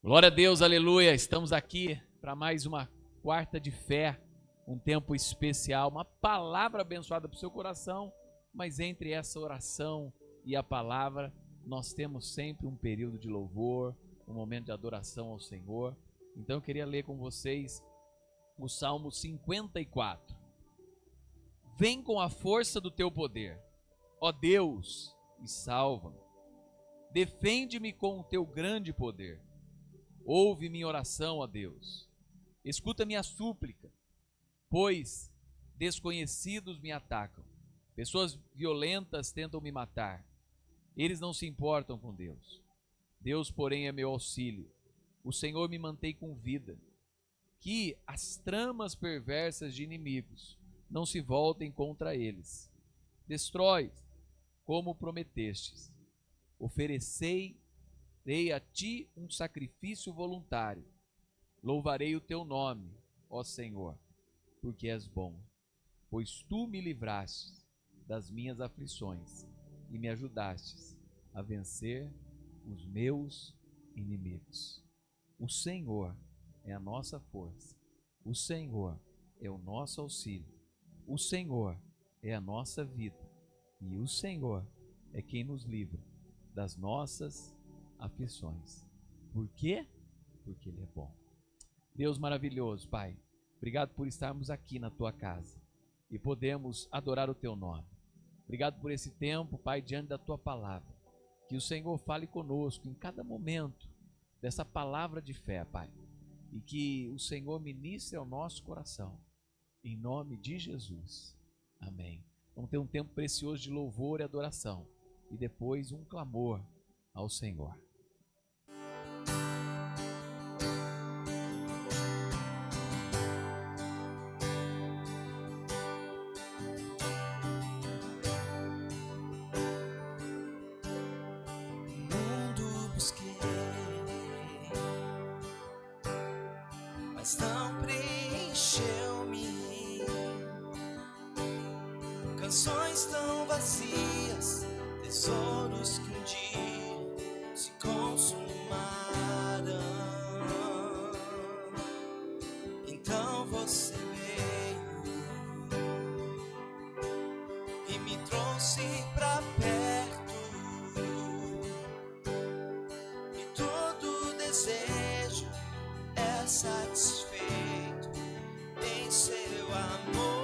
Glória a Deus, aleluia. Estamos aqui para mais uma quarta de fé, um tempo especial, uma palavra abençoada para o seu coração, mas entre essa oração e a palavra, nós temos sempre um período de louvor, um momento de adoração ao Senhor. Então eu queria ler com vocês o Salmo 54. Vem com a força do teu poder, ó Deus, e salva-me. Defende-me com o teu grande poder. Ouve minha oração, ó Deus. Escuta minha súplica, pois desconhecidos me atacam. Pessoas violentas tentam me matar. Eles não se importam com Deus. Deus, porém, é meu auxílio. O Senhor me mantém com vida. Que as tramas perversas de inimigos não se voltem contra eles. Destrói, como prometestes. Oferecerei a ti um sacrifício voluntário. Louvarei o teu nome, ó Senhor, porque és bom, pois tu me livraste das minhas aflições e me ajudastes a vencer os meus inimigos. O Senhor é a nossa força, o Senhor é o nosso auxílio, o Senhor é a nossa vida e o Senhor é quem nos livra das nossas aflições. Por quê? Porque Ele é bom. Deus maravilhoso, Pai, obrigado por estarmos aqui na Tua casa e podemos adorar o Teu nome. Obrigado por esse tempo, Pai, diante da Tua palavra. Que o Senhor fale conosco em cada momento dessa palavra de fé, Pai, e que o Senhor ministre ao nosso coração, em nome de Jesus. Amém. Vamos ter um tempo precioso de louvor e adoração e depois um clamor ao Senhor. Mas não preencheu-me. Canções tão vazias, tesouros que um dia se consumaram. Então você veio e me trouxe pra perto, e todo desejo é satisfeito em seu amor.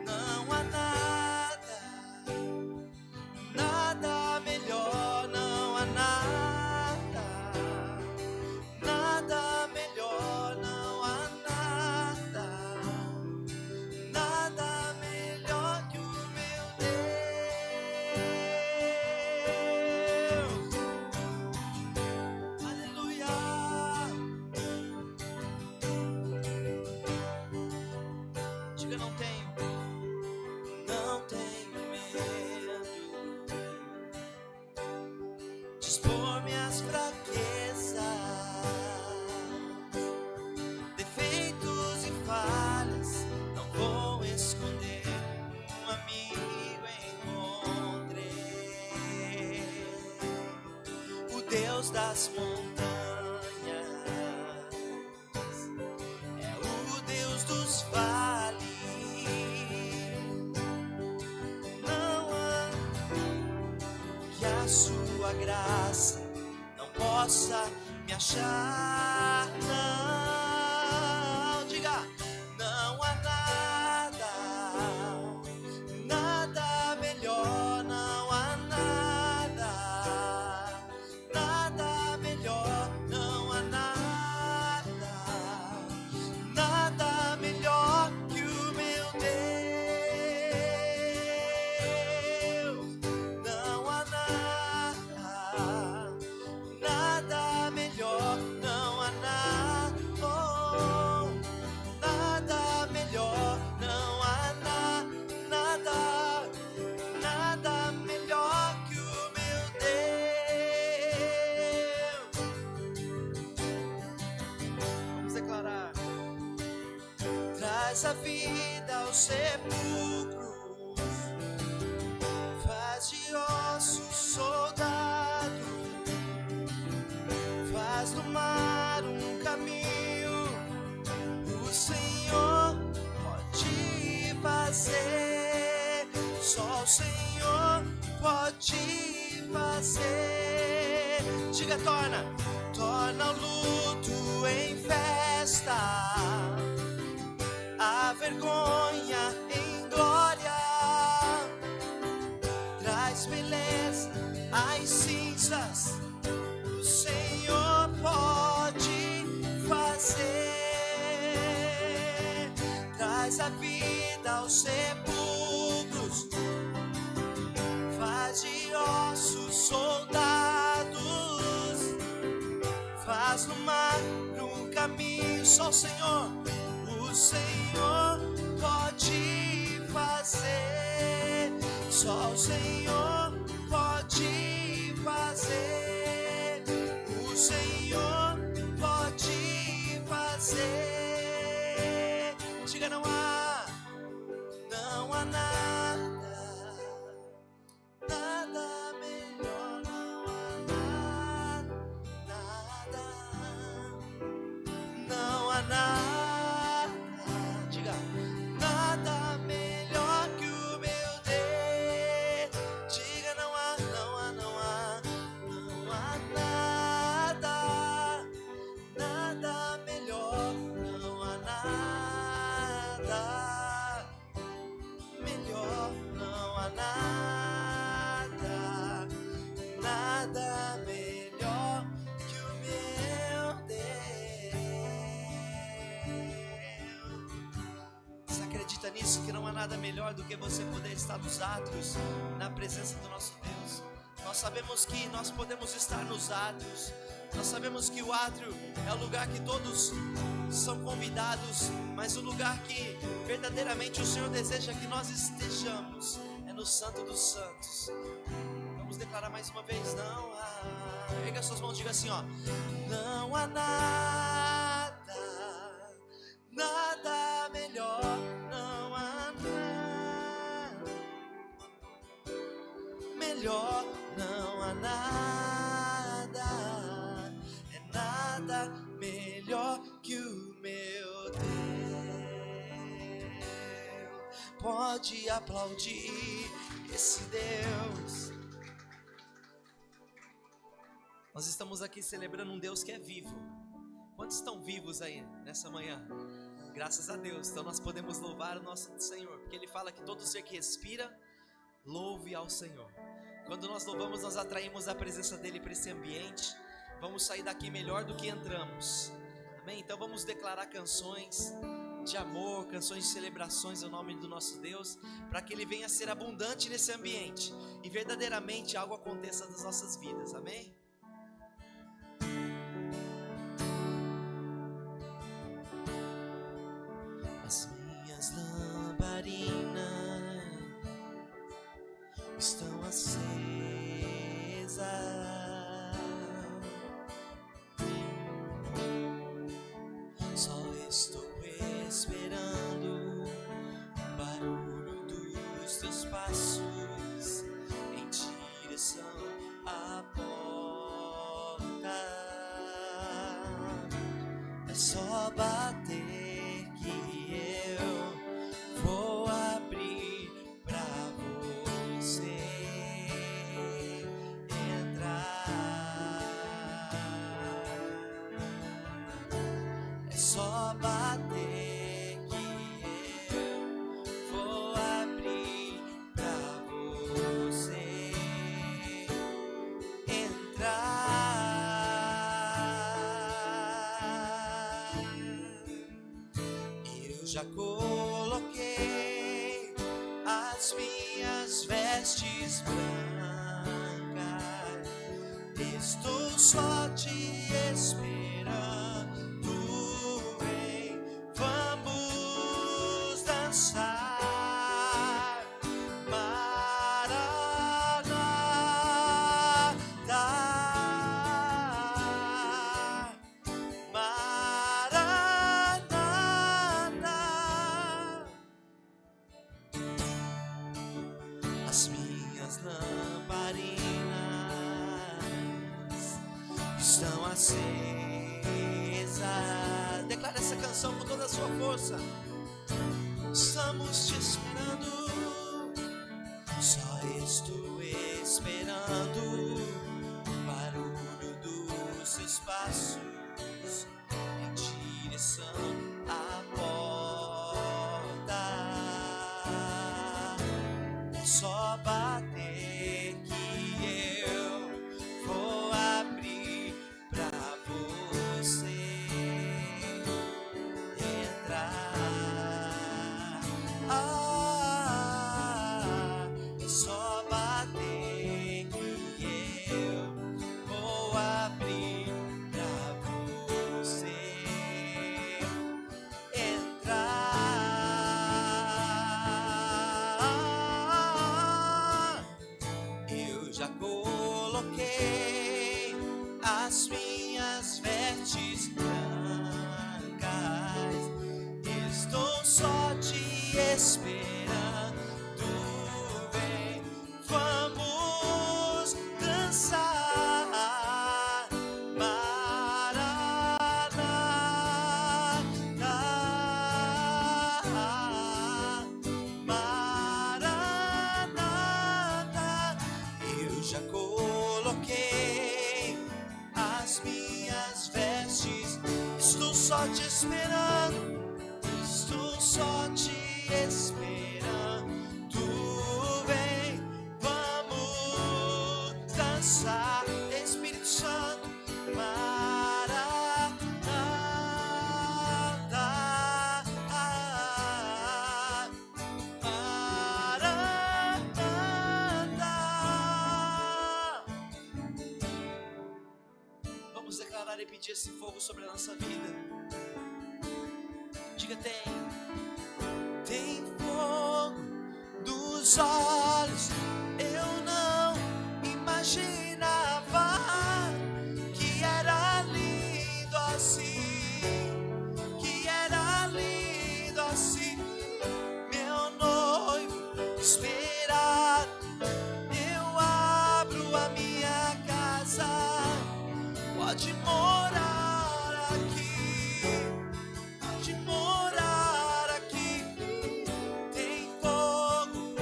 Não há nada melhor, não há nada melhor, não há nada melhor que o meu Deus. Aleluia. Diga, não tenho medo de expor minhas fraquezas, defeitos e falhas. Não vou esconder, um amigo encontrei, o Deus das montanhas, é o Deus dos vales. Não há que a sua graça não possa me achar. Não, diga, não há nada melhor, não há nada melhor, não há nada melhor que o meu Deus. Não há nada melhor, não há nada melhor, não há nada melhor que o meu Deus. Vamos declarar. Traz a vida aos sepulcros, faz de ossos soldados. Senhor pode fazer. Diga, torna o luto em festa, a vergonha em glória, traz beleza às cinzas. O Senhor pode fazer, traz a vida aos sepulcros, faz de ossos soldados, faz no mar um caminho. Só o Senhor pode fazer, só o Senhor pode fazer, o Senhor pode fazer. Diga, não há nada melhor, não há nada, diga, nada melhor que o meu Deus. Diga, não há nada melhor, não há nada melhor, não há nada melhor que o meu Deus. Você acredita nisso? Que não há nada melhor do que você poder estar nos átrios, na presença do nosso Deus. Nós sabemos que nós podemos estar nos átrios. Nós sabemos que o átrio é o lugar que todos são convidados, mas o lugar que verdadeiramente o Senhor deseja que nós estejamos é no Santo dos Santos. Vamos declarar mais uma vez, não há. Erga suas mãos e diga assim, ó: não há nada melhor, não há nada melhor, não há nada melhor que o meu Deus. Pode aplaudir esse Deus. Nós estamos aqui celebrando um Deus que é vivo. Quantos estão vivos aí nessa manhã? Graças a Deus. Então nós podemos louvar o nosso Senhor, porque Ele fala que todo ser que respira, louve ao Senhor. Quando nós louvamos, nós atraímos a presença dEle para esse ambiente. Vamos sair daqui melhor do que entramos. Amém? Então vamos declarar canções de amor, canções de celebrações ao nome do nosso Deus, para que Ele venha a ser abundante nesse ambiente e verdadeiramente algo aconteça nas nossas vidas. Amém? As minhas lamparinas estão acesas, só estou esperando o barulho dos teus passos em direção à porta. É só bater que eu vou abrir pra você entrar. É só bater que eu vou abrir pra você entrar. Eu já coloquei as minhas vestes brancas, estou só te esperando, vem, vamos dançar, Maranata, Maranata. As minhas lamparinas estão acesas. Declara essa canção com toda a sua força. Estamos te esperando, só estou esperando o barulho dos seus passos em direção à porta. É só bater que eu vou abrir pra você entrar. É só bater que eu vou abrir pra você entrar. Eu já coloquei as minhas vestes brancas, estou só te esperando. Vem, vamos dançar. Maranata, eu já coloquei as minhas vestes, estou só te esperando, estou só te esperando. Vem, vamos dançar, Espírito Santo. Maranata, Maranata. Vamos declarar e pedir esse fogo sobre a nossa vida. Diga: tem fogo dos olhos. Eu não imaginava que era lindo assim, que era lindo assim. Meu noivo esperado, eu abro a minha casa, pode morar aqui, pode morar aqui. Tem fogo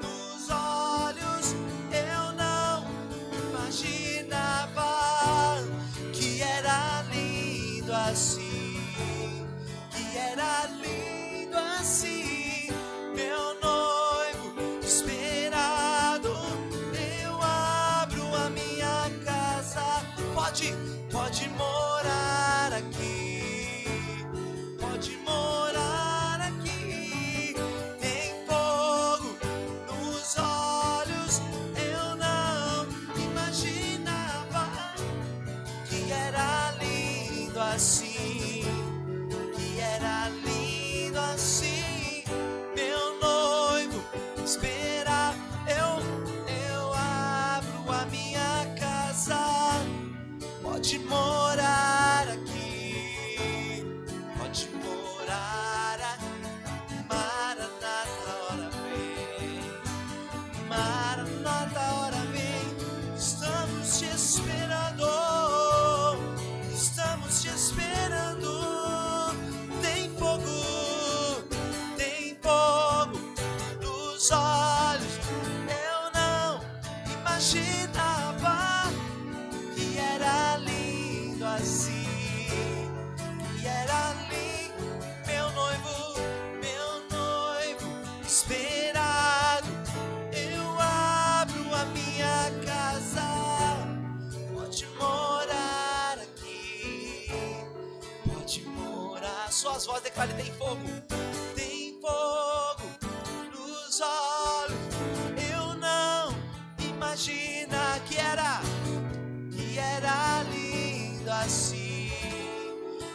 nos olhos, eu não imaginava que era lindo assim, que era lindo assim. Meu noivo esperado, eu abro a minha casa, pode morar aqui, pode morar aqui. Tem fogo nos olhos, eu não imaginava que era lindo assim, que era lindo assim. Meu noivo espera, eu abro a minha casa, pode morar aqui, pode morar aqui. Maranata, hora vem, Maranata, hora vem. Estamos te esperando, estamos te esperando. Tem fogo nos olhos, eu não imaginava que era lindo assim, que era lindo. Meu noivo esperado, eu abro a minha casa, pode morar aqui, pode morar. Suas vozes declarem: tem fogo nos olhos, eu não imagina que era lindo assim,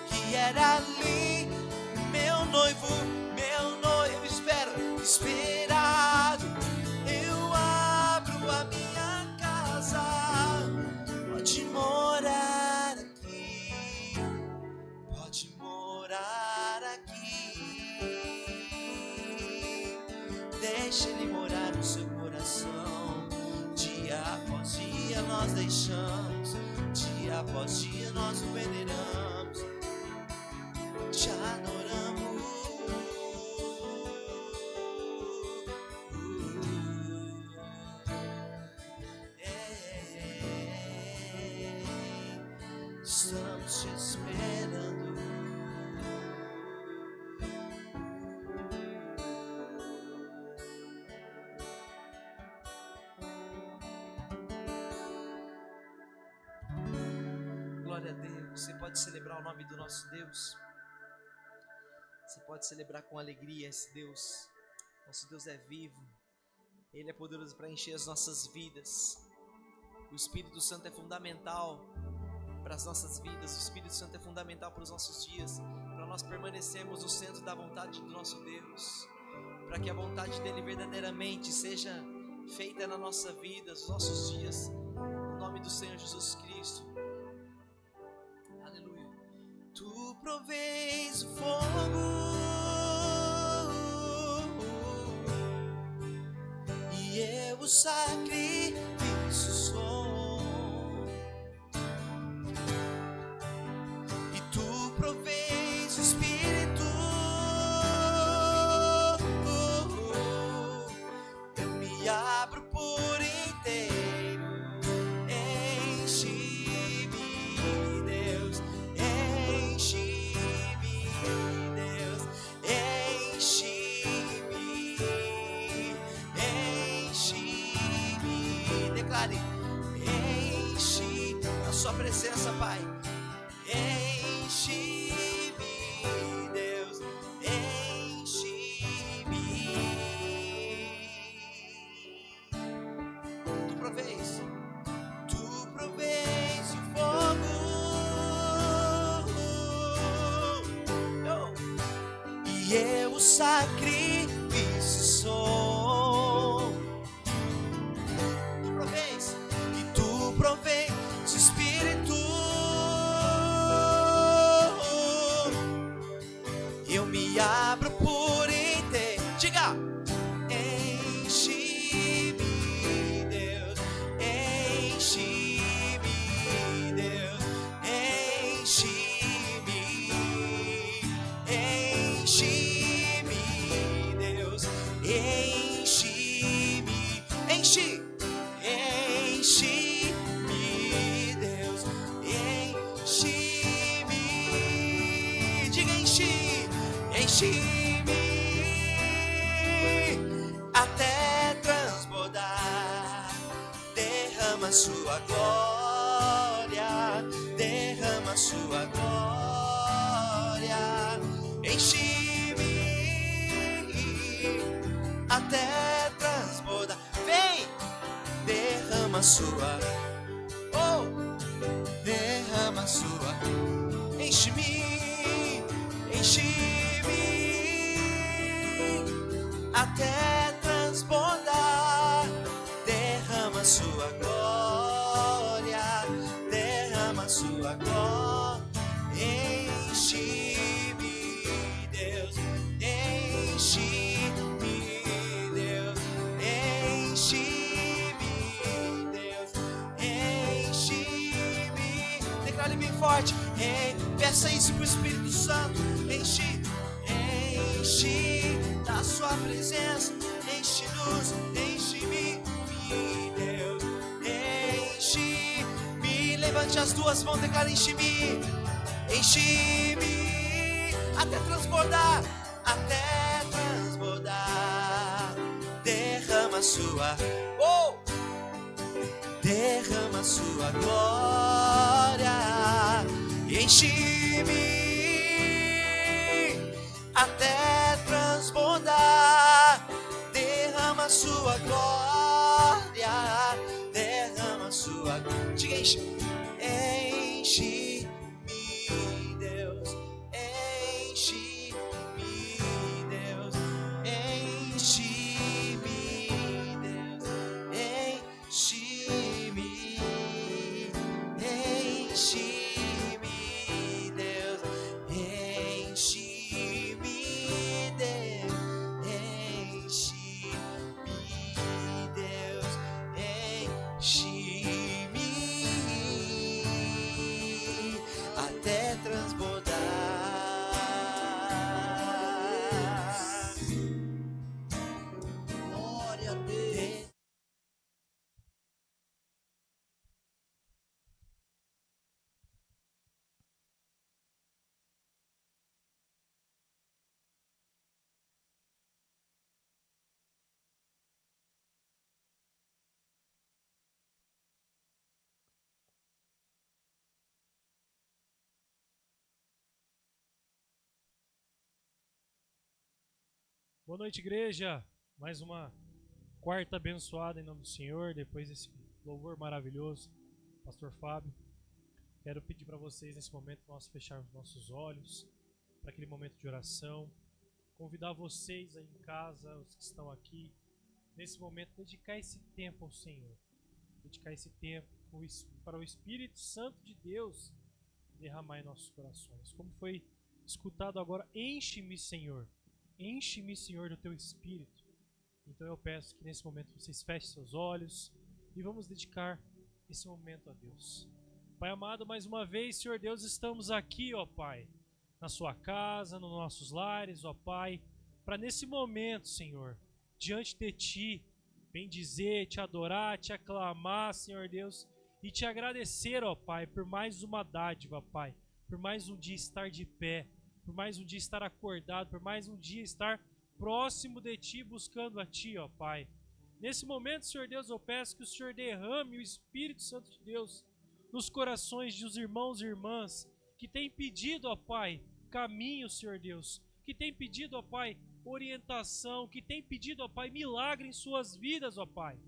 que era lindo. Meu noivo esperado, eu abro a minha casa, pode morar aqui, pode morar aqui. Deixa ele morar no seu coração. Dia após dia nós deixamos, dia após dia nós o veneramos, te adoramos. Glória a Deus. Você pode celebrar o nome do nosso Deus. Você pode celebrar com alegria esse Deus. Nosso Deus é vivo. Ele é poderoso para encher as nossas vidas. O Espírito Santo é fundamental para as nossas vidas. O Espírito Santo é fundamental para os nossos dias, para nós permanecermos no centro da vontade do nosso Deus, para que a vontade dele verdadeiramente seja feita na nossa vida, nos nossos dias, no nome do Senhor Jesus Cristo. Aleluia. Tu provês o fogo e eu o sacrifício sou, e tu provês o Espírito, eu me abro por inteiro, enche-me, Deus, enche-me, Deus, enche-me, enche-me, declare, enche a sua presença, Pai, enche-me, Deus, enche-me. Tu provês o fogo, e eu o sacrifício sou. Tu provês o Espírito, eu me abro por inteiro. Diga, enche-me, Deus, enche-me, Deus, enche-me, enche-me, Deus, enche-me, enche-me, Deus, enche-me, diga enche-me, até transbordar. Derrama sua glória, derrama sua glória, enche-me até transbordar. Vem, derrama sua, oh, derrama sua, enche-me, enche-me até transbordar. Derrama sua glória, derrama sua glória, enche-me, Deus, enche-me, Deus, enche-me, Deus, enche-me. Declare bem forte, peça isso pro Espírito Santo. Enche da sua presença, enche-nos, enche-me, Deus, enche-me. Levante as duas mãos, declare, enche-me, enche-me até transbordar, até transbordar. Derrama sua, oh, derrama sua glória, enche-me até transbordar. Derrama sua glória, derrama sua, diga, enche-me, Deus, enche-me, Deus, enche-me, Deus, enche-me, enche-me, Deus, enche-me, Deus, enche-me, Deus, enche-me, Boa noite, igreja. Mais uma quarta abençoada em nome do Senhor. Depois desse louvor maravilhoso, Pastor Fábio, quero pedir para vocês nesse momento nós fecharmos nossos olhos para aquele momento de oração. Convidar vocês aí em casa, os que estão aqui, nesse momento, dedicar esse tempo ao Senhor. Dedicar esse tempo para o Espírito Santo de Deus derramar em nossos corações. Como foi escutado agora, enche-me, Senhor. Enche-me, Senhor, do Teu Espírito. Então eu peço que nesse momento vocês fechem seus olhos e vamos dedicar esse momento a Deus. Pai amado, mais uma vez, Senhor Deus, estamos aqui, ó Pai, na Sua casa, nos nossos lares, ó Pai, para nesse momento, Senhor, diante de Ti, bendizer, Te adorar, Te aclamar, Senhor Deus, e Te agradecer, ó Pai, por mais uma dádiva, Pai, por mais um dia estar de pé, por mais um dia estar acordado, por mais um dia estar próximo de Ti, buscando a Ti, ó Pai. Nesse momento, Senhor Deus, eu peço que o Senhor derrame o Espírito Santo de Deus nos corações dos irmãos e irmãs que têm pedido, ó Pai, caminho, Senhor Deus, que têm pedido, ó Pai, orientação, que têm pedido, ó Pai, milagre em suas vidas, ó Pai.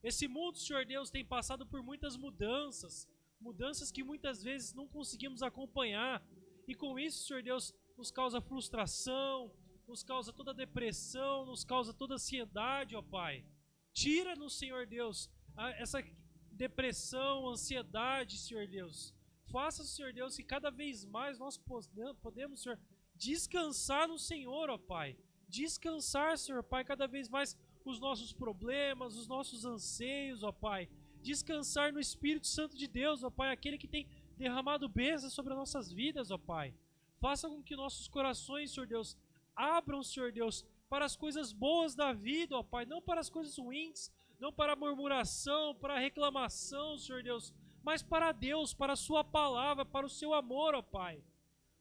Esse mundo, Senhor Deus, tem passado por muitas mudanças, mudanças que muitas vezes não conseguimos acompanhar. E com isso, Senhor Deus, nos causa frustração, nos causa toda depressão, nos causa toda ansiedade, ó Pai. Tira-nos, Senhor Deus, essa depressão, ansiedade, Senhor Deus. Faça, Senhor Deus, que cada vez mais nós podemos, Senhor, descansar no Senhor, ó Pai. Descansar, Senhor Pai, cada vez mais os nossos problemas, os nossos anseios, ó Pai. Descansar no Espírito Santo de Deus, ó Pai, aquele que tem derramado bênçãos sobre as nossas vidas, ó Pai. Faça com que nossos corações, Senhor Deus, abram, Senhor Deus, para as coisas boas da vida, ó Pai, não para as coisas ruins, não para a murmuração, para a reclamação, Senhor Deus, mas para Deus, para a Sua palavra, para o Seu amor, ó Pai.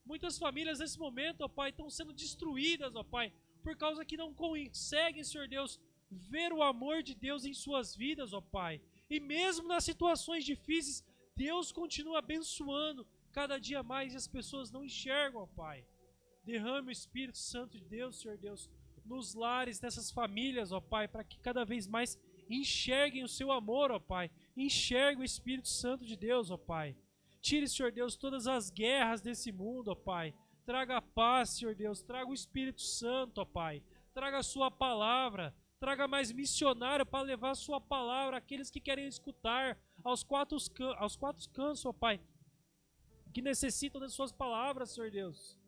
Muitas famílias nesse momento, ó Pai, estão sendo destruídas, ó Pai, por causa que não conseguem, Senhor Deus, ver o amor de Deus em suas vidas, ó Pai. E mesmo nas situações difíceis, Deus continua abençoando cada dia mais e as pessoas não enxergam, ó Pai. Derrame o Espírito Santo de Deus, Senhor Deus, nos lares dessas famílias, ó Pai, para que cada vez mais enxerguem o Seu amor, ó Pai. Enxerguem o Espírito Santo de Deus, ó Pai. Tire, Senhor Deus, todas as guerras desse mundo, ó Pai. Traga a paz, Senhor Deus. Traga o Espírito Santo, ó Pai. Traga a Sua palavra. Traga mais missionário para levar a Sua palavra àqueles que querem escutar, aos quatro cantos, ó Pai, que necessitam das Suas palavras, Senhor Deus.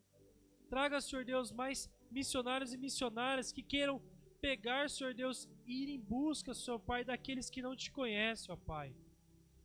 Traga, Senhor Deus, mais missionários e missionárias que queiram pegar, Senhor Deus, e ir em busca, Senhor Pai, daqueles que não Te conhecem, ó Pai.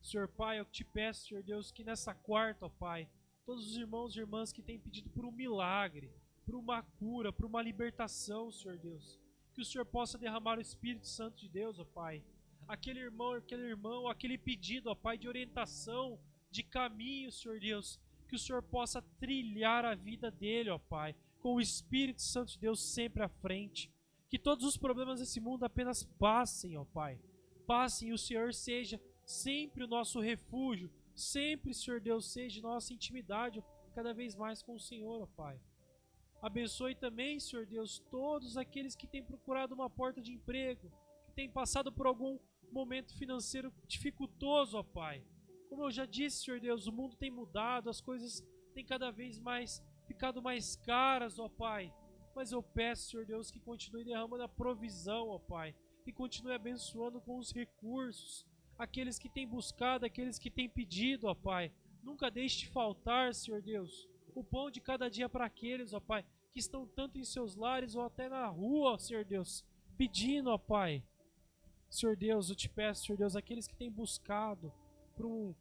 Senhor Pai, eu Te peço, Senhor Deus, que nessa quarta, ó Pai, todos os irmãos e irmãs que têm pedido por um milagre, por uma cura, por uma libertação, Senhor Deus, que o Senhor possa derramar o Espírito Santo de Deus, ó Pai. Aquele irmão, aquele pedido, ó Pai, de orientação, de caminho, Senhor Deus, que o Senhor possa trilhar a vida dele, ó Pai, com o Espírito Santo de Deus sempre à frente. Que todos os problemas desse mundo apenas passem, ó Pai. Passem e o Senhor seja sempre o nosso refúgio, sempre, Senhor Deus, seja nossa intimidade cada vez mais com o Senhor, ó Pai. Abençoe também, Senhor Deus, todos aqueles que têm procurado uma porta de emprego, que têm passado por algum momento financeiro dificultoso, ó Pai. Como eu já disse, Senhor Deus, o mundo tem mudado, as coisas têm cada vez mais ficado mais caras, ó Pai. Mas eu peço, Senhor Deus, que continue derramando a provisão, ó Pai. Que continue abençoando com os recursos. Aqueles que têm buscado, aqueles que têm pedido, ó Pai. Nunca deixe de faltar, Senhor Deus, o pão de cada dia para aqueles, ó Pai, que estão tanto em seus lares ou até na rua, ó Senhor Deus, pedindo, ó Pai. Senhor Deus, eu Te peço, Senhor Deus, aqueles que têm buscado por um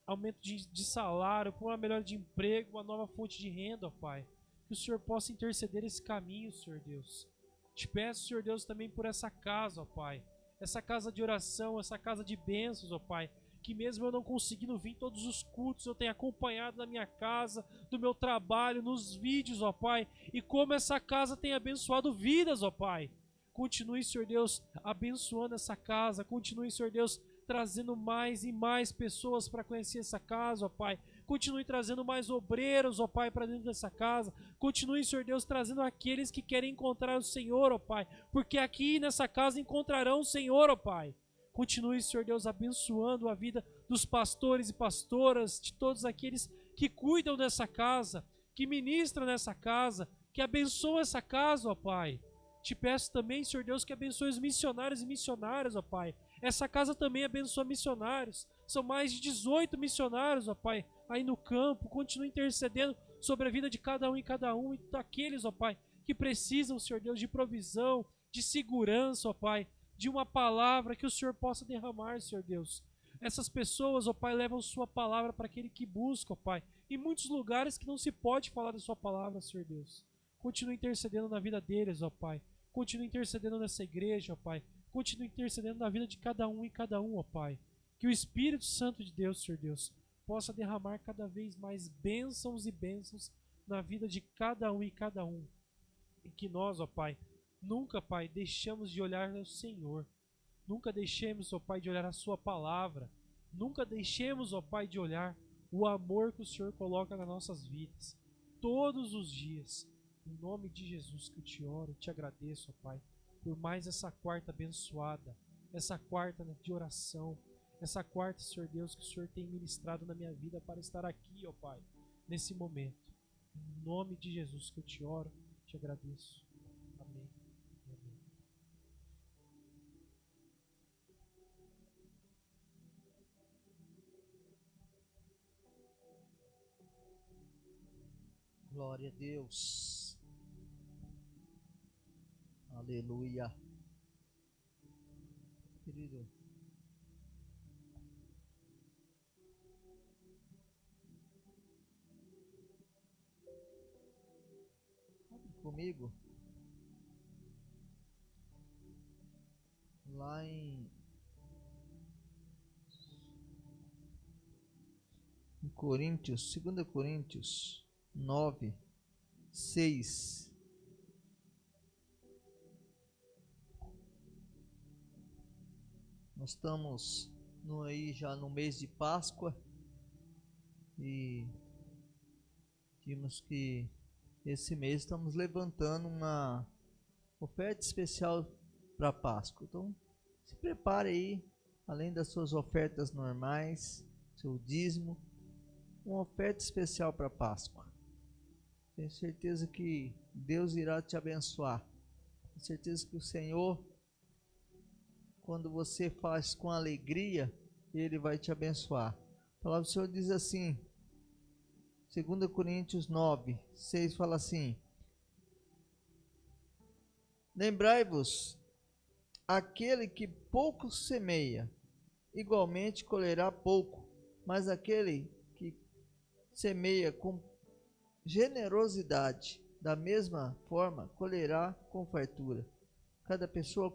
aumento de salário, por uma melhora de emprego, uma nova fonte de renda, ó Pai. Que o Senhor possa interceder esse caminho, Senhor Deus. Te peço, Senhor Deus, também por essa casa, ó Pai. Essa casa de oração, essa casa de bênçãos, ó Pai. Que mesmo eu não conseguindo vir todos os cultos, eu tenho acompanhado na minha casa, do meu trabalho, nos vídeos, ó Pai. E como essa casa tem abençoado vidas, ó Pai. Continue, Senhor Deus, abençoando essa casa. Continue, Senhor Deus, trazendo mais e mais pessoas para conhecer essa casa, ó Pai. Continue trazendo mais obreiros, ó Pai, para dentro dessa casa. Continue, Senhor Deus, trazendo aqueles que querem encontrar o Senhor, ó Pai, porque aqui nessa casa encontrarão o Senhor, ó Pai. Continue, Senhor Deus, abençoando a vida dos pastores e pastoras, de todos aqueles que cuidam dessa casa, que ministram nessa casa, que abençoam essa casa, ó Pai. Te peço também, Senhor Deus, que abençoe os missionários e missionárias, ó Pai. Essa casa também abençoa missionários. São mais de 18 missionários, ó Pai, aí no campo. Continue intercedendo sobre a vida de cada um e cada um, e daqueles, ó Pai, que precisam, Senhor Deus, de provisão, de segurança, ó Pai, de uma palavra que o Senhor possa derramar, Senhor Deus. Essas pessoas, ó Pai, levam sua palavra para aquele que busca, ó Pai, em muitos lugares que não se pode falar da sua palavra, Senhor Deus. Continue intercedendo na vida deles, ó Pai. Continue intercedendo nessa igreja, ó Pai. Continue intercedendo na vida de cada um e cada um, ó Pai. Que o Espírito Santo de Deus, Senhor Deus, possa derramar cada vez mais bênçãos e bênçãos na vida de cada um e cada um. E que nós, ó Pai, nunca, Pai, deixamos de olhar ao Senhor. Nunca deixemos, ó Pai, de olhar a Sua palavra. Nunca deixemos, ó Pai, de olhar o amor que o Senhor coloca nas nossas vidas. Todos os dias. Em nome de Jesus que eu te oro, eu te agradeço, ó Pai, por mais essa quarta abençoada, essa quarta de oração, essa quarta, Senhor Deus, que o Senhor tem ministrado na minha vida para estar aqui, ó Pai, nesse momento. Em nome de Jesus que eu te oro, te agradeço. Amém. Amém. Glória a Deus. Aleluia. Querido, abre comigo lá em Coríntios, 2 Coríntios 9, 6. Nós estamos aí já no mês de Páscoa e vimos que esse mês estamos levantando uma oferta especial para Páscoa. Então, se prepare aí, além das suas ofertas normais, seu dízimo, uma oferta especial para Páscoa. Tenho certeza que Deus irá te abençoar. Tenho certeza que o Senhor, quando você faz com alegria, Ele vai te abençoar. A palavra do Senhor diz assim, 2 Coríntios 9, 6 fala assim: lembrai-vos, aquele que pouco semeia, igualmente colherá pouco, mas aquele que semeia com generosidade, da mesma forma, colherá com fartura. Cada pessoa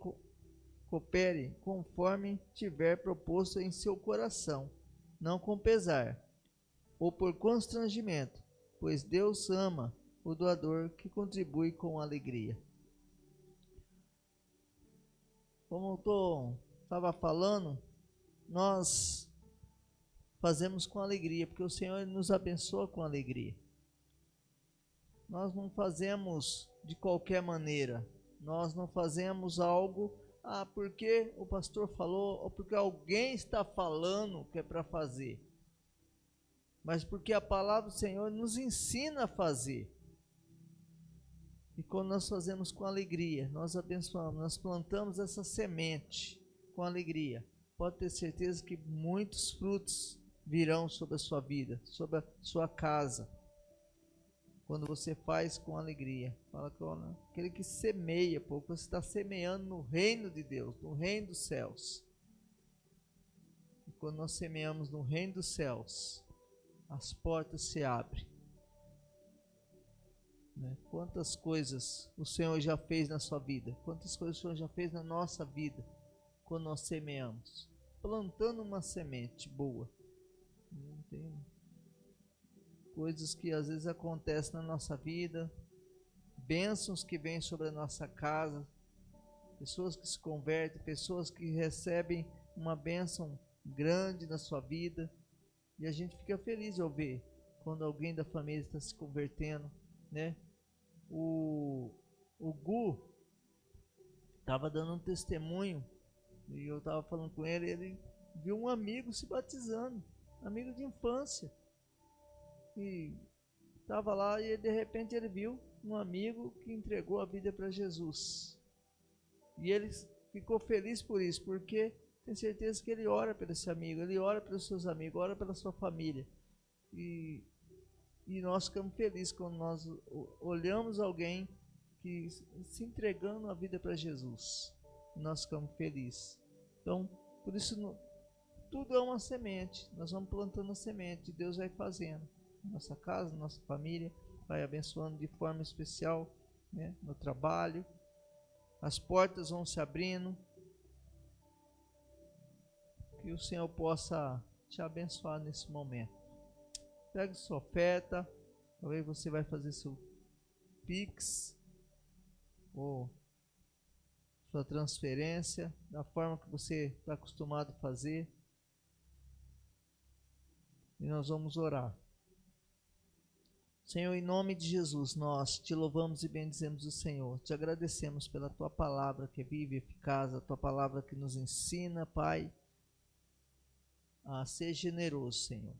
coopere conforme tiver proposto em seu coração, não com pesar, ou por constrangimento, pois Deus ama o doador que contribui com alegria. Como eu estava falando, nós fazemos com alegria, porque o Senhor nos abençoa com alegria. Nós não fazemos de qualquer maneira, nós não fazemos algo porque o pastor falou, ou porque alguém está falando que é para fazer, mas porque a palavra do Senhor nos ensina a fazer. E quando nós fazemos com alegria, nós abençoamos, nós plantamos essa semente com alegria, pode ter certeza que muitos frutos virão sobre a sua vida, sobre a sua casa. Quando você faz com alegria, fala com aquele que semeia, porque você está semeando no reino de Deus, no reino dos céus. E quando nós semeamos no reino dos céus, as portas se abrem. Quantas coisas o Senhor já fez na sua vida, quantas coisas o Senhor já fez na nossa vida, quando nós semeamos, plantando uma semente boa. Tem coisas que às vezes acontecem na nossa vida, bênçãos que vêm sobre a nossa casa, pessoas que se convertem, pessoas que recebem uma bênção grande na sua vida, E a gente fica feliz ao ver quando alguém da família está se convertendo, né? O Gu estava dando um testemunho e eu estava falando com ele, ele viu um amigo se batizando, amigo de infância, e estava lá e de repente ele viu um amigo que entregou a vida para Jesus, e ele ficou feliz por isso, porque tem certeza que ele ora por esse amigo, ele ora pelos seus amigos, ora pela sua família, e nós ficamos felizes quando nós olhamos alguém que se entregando a vida para Jesus, nós ficamos felizes. Então, por isso, tudo é uma semente, nós vamos plantando a semente, e Deus vai fazendo, nossa casa, nossa família, vai abençoando de forma especial, né, no trabalho, as portas vão se abrindo, que o Senhor possa te abençoar nesse momento. Pegue sua oferta, talvez você vai fazer seu Pix, ou sua transferência, da forma que você está acostumado a fazer. E nós vamos orar. Senhor, em nome de Jesus, nós te louvamos e bendizemos o Senhor. Te agradecemos pela tua palavra que é viva e eficaz, a tua palavra que nos ensina, Pai, a ser generoso, Senhor.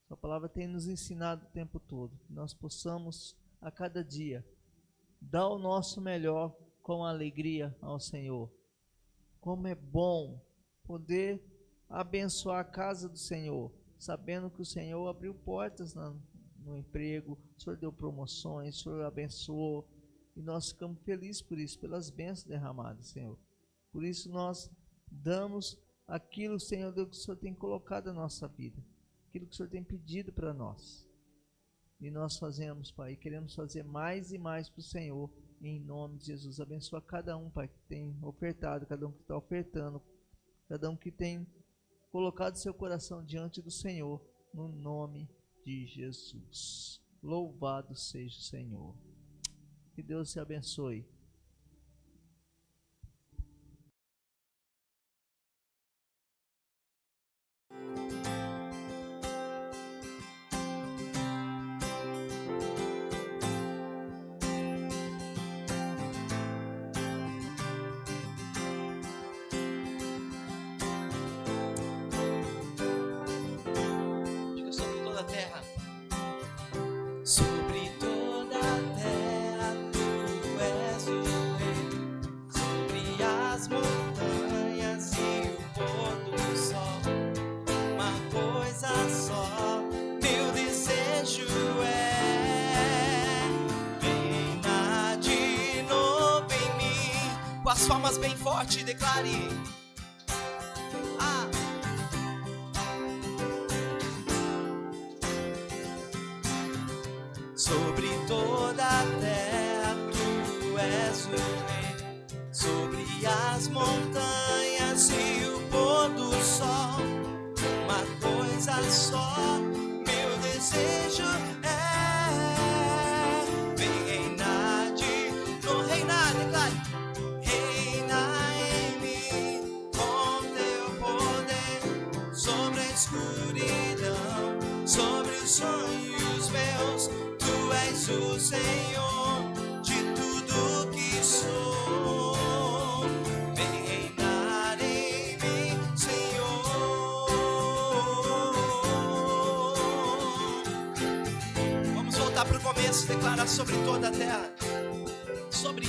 Sua palavra tem nos ensinado o tempo todo, que nós possamos a cada dia dar o nosso melhor com alegria ao Senhor. Como é bom poder abençoar a casa do Senhor, sabendo que o Senhor abriu portas no emprego, o Senhor deu promoções, o Senhor abençoou, e nós ficamos felizes por isso, pelas bênçãos derramadas, Senhor. Por isso nós damos aquilo, Senhor Deus, que o Senhor tem colocado na nossa vida, aquilo que o Senhor tem pedido para nós. E nós fazemos, Pai, e queremos fazer mais e mais para o Senhor, em nome de Jesus. Abençoa cada um, Pai, que tem ofertado, cada um que está ofertando, cada um que tem colocado seu coração diante do Senhor, no nome de Jesus. Louvado seja o Senhor. Que Deus te abençoe. Sobre toda a terra tu és o rei, sobre as montanhas e o pôr do sol, uma coisa só, meu desejo é reinar de novo em mim. Com as palmas bem forte declare. Sobre toda a terra tu és o rei, sobre as montanhas e o pôr do sol, uma coisa só, meu desejo é reinar declare, reinar em mim com teu poder, sobre a escuridão, sobre os sonhos meus. Tu és o Senhor de tudo que sou. Vem reinar em mim, Senhor. Vamos voltar para o começo e declarar sobre toda a terra. Sobre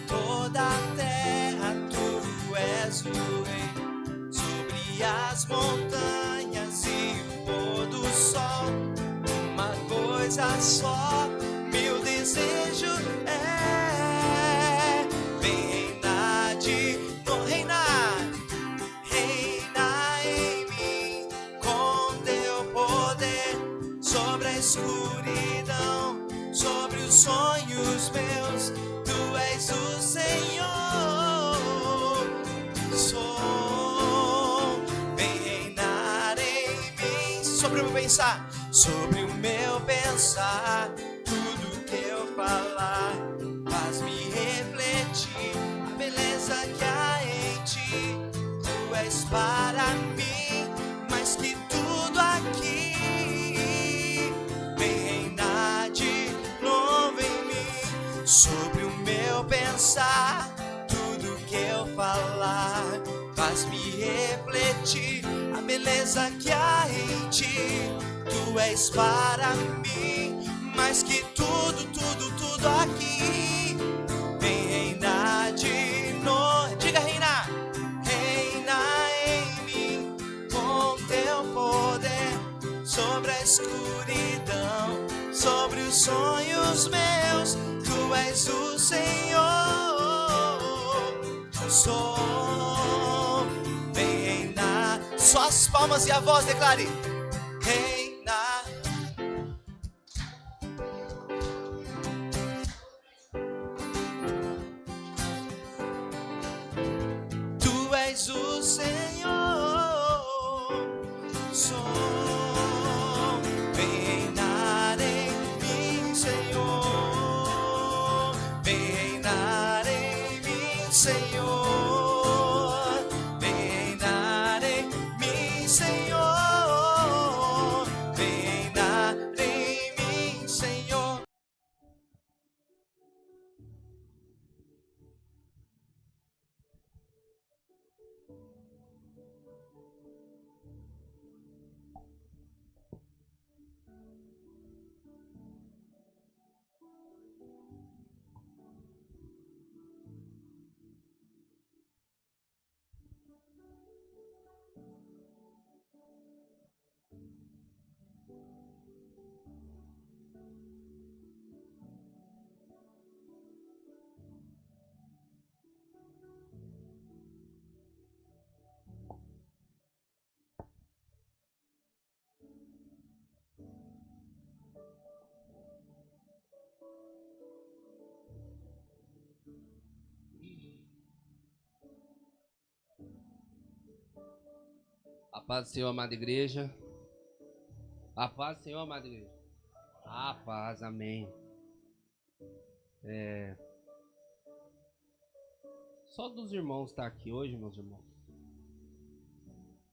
toda a terra tu és o rei. Sobre as montanhas e o pôr do sol, coisa só, meu desejo é reinar reinar em mim com teu poder, sobre a escuridão, sobre os sonhos meus. Tu és o Senhor. Vem reinar em mim sobre o meu pensar. Sobre o meu pensar, tudo que eu falar, faz-me refletir a beleza que há em ti. Tu és para mim mais pensar, tudo que eu falar, faz-me refletir a beleza que há em ti. Tu és para mim mais que tudo, tudo, tudo aqui. Vem reinar de novo, diga reinar, reina em mim com teu poder sobre a escuridão, sobre os sonhos meus. Tu és o Senhor. Sou, vem reinar. Só as palmas e a voz declare: reinar. Tu és o Senhor. Sou, vem reinar em mim, Senhor. Vem reinar em mim, Senhor. Vem reinar em mim, Senhor. Vem reinar em mim, Senhor. A paz do Senhor, amada igreja. A paz do Senhor, amada igreja. A paz, amém. Só dos irmãos estar aqui hoje, meus irmãos,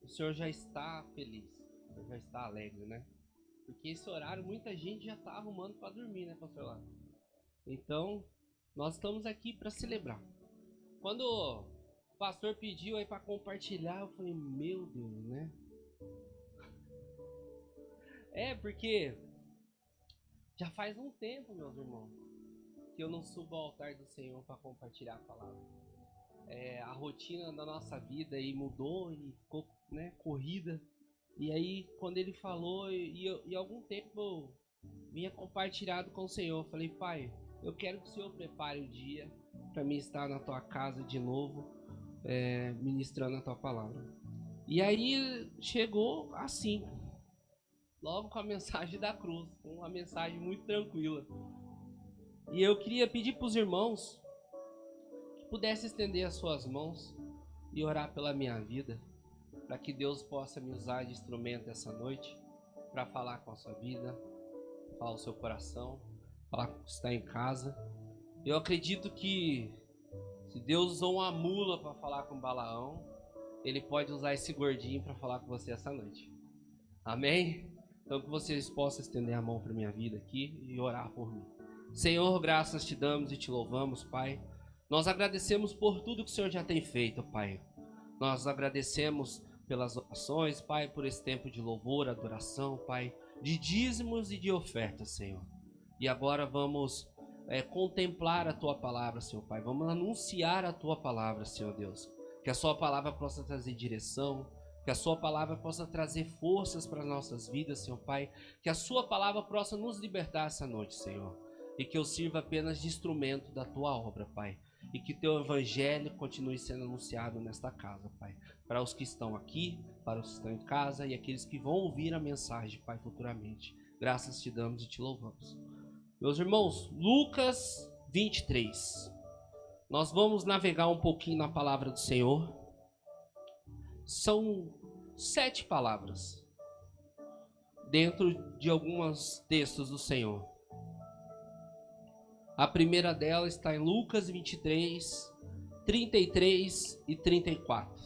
o Senhor já está feliz, o Senhor já está alegre, né? Porque esse horário muita gente já está arrumando para dormir, né, pastor Lá? Então, nós estamos aqui para celebrar. Quando o pastor pediu aí para compartilhar, eu falei, meu Deus, né? Porque já faz um tempo, meus irmãos, que eu não subo ao altar do Senhor para compartilhar a palavra. A rotina da nossa vida aí mudou e ficou, né, corrida. E aí, quando ele falou, e algum tempo eu vinha compartilhado com o Senhor, eu falei, Pai, eu quero que o Senhor prepare o dia para mim estar na tua casa de novo, ministrando a tua palavra. E aí chegou assim, logo com a mensagem da cruz, uma mensagem muito tranquila. E eu queria pedir para os irmãos que pudessem estender as suas mãos e orar pela minha vida, para que Deus possa me usar de instrumento essa noite para falar com a sua vida, falar o seu coração, falar com que está em casa. Eu acredito que se Deus usou uma mula para falar com Balaão, Ele pode usar esse gordinho para falar com você essa noite. Amém? Então que vocês possam estender a mão para minha vida aqui e orar por mim. Senhor, graças te damos e te louvamos, Pai. Nós agradecemos por tudo que o Senhor já tem feito, Pai. Nós agradecemos pelas orações, Pai, por esse tempo de louvor, adoração, Pai, de dízimos e de ofertas, Senhor. E agora vamos contemplar a Tua palavra, Senhor Pai. Vamos anunciar a Tua palavra, Senhor Deus. Que a Sua palavra possa trazer direção, que a Sua palavra possa trazer forças para as nossas vidas, Senhor Pai. Que a Sua palavra possa nos libertar essa noite, Senhor. E que eu sirva apenas de instrumento da Tua obra, Pai. E que Teu evangelho continue sendo anunciado nesta casa, Pai. Para os que estão aqui, para os que estão em casa e aqueles que vão ouvir a mensagem, Pai, futuramente. Graças te damos e te louvamos. Meus irmãos, Lucas 23. Nós vamos navegar um pouquinho na palavra do Senhor. São 7 palavras dentro de alguns textos do Senhor. A primeira delas está em Lucas 23, 33 e 34.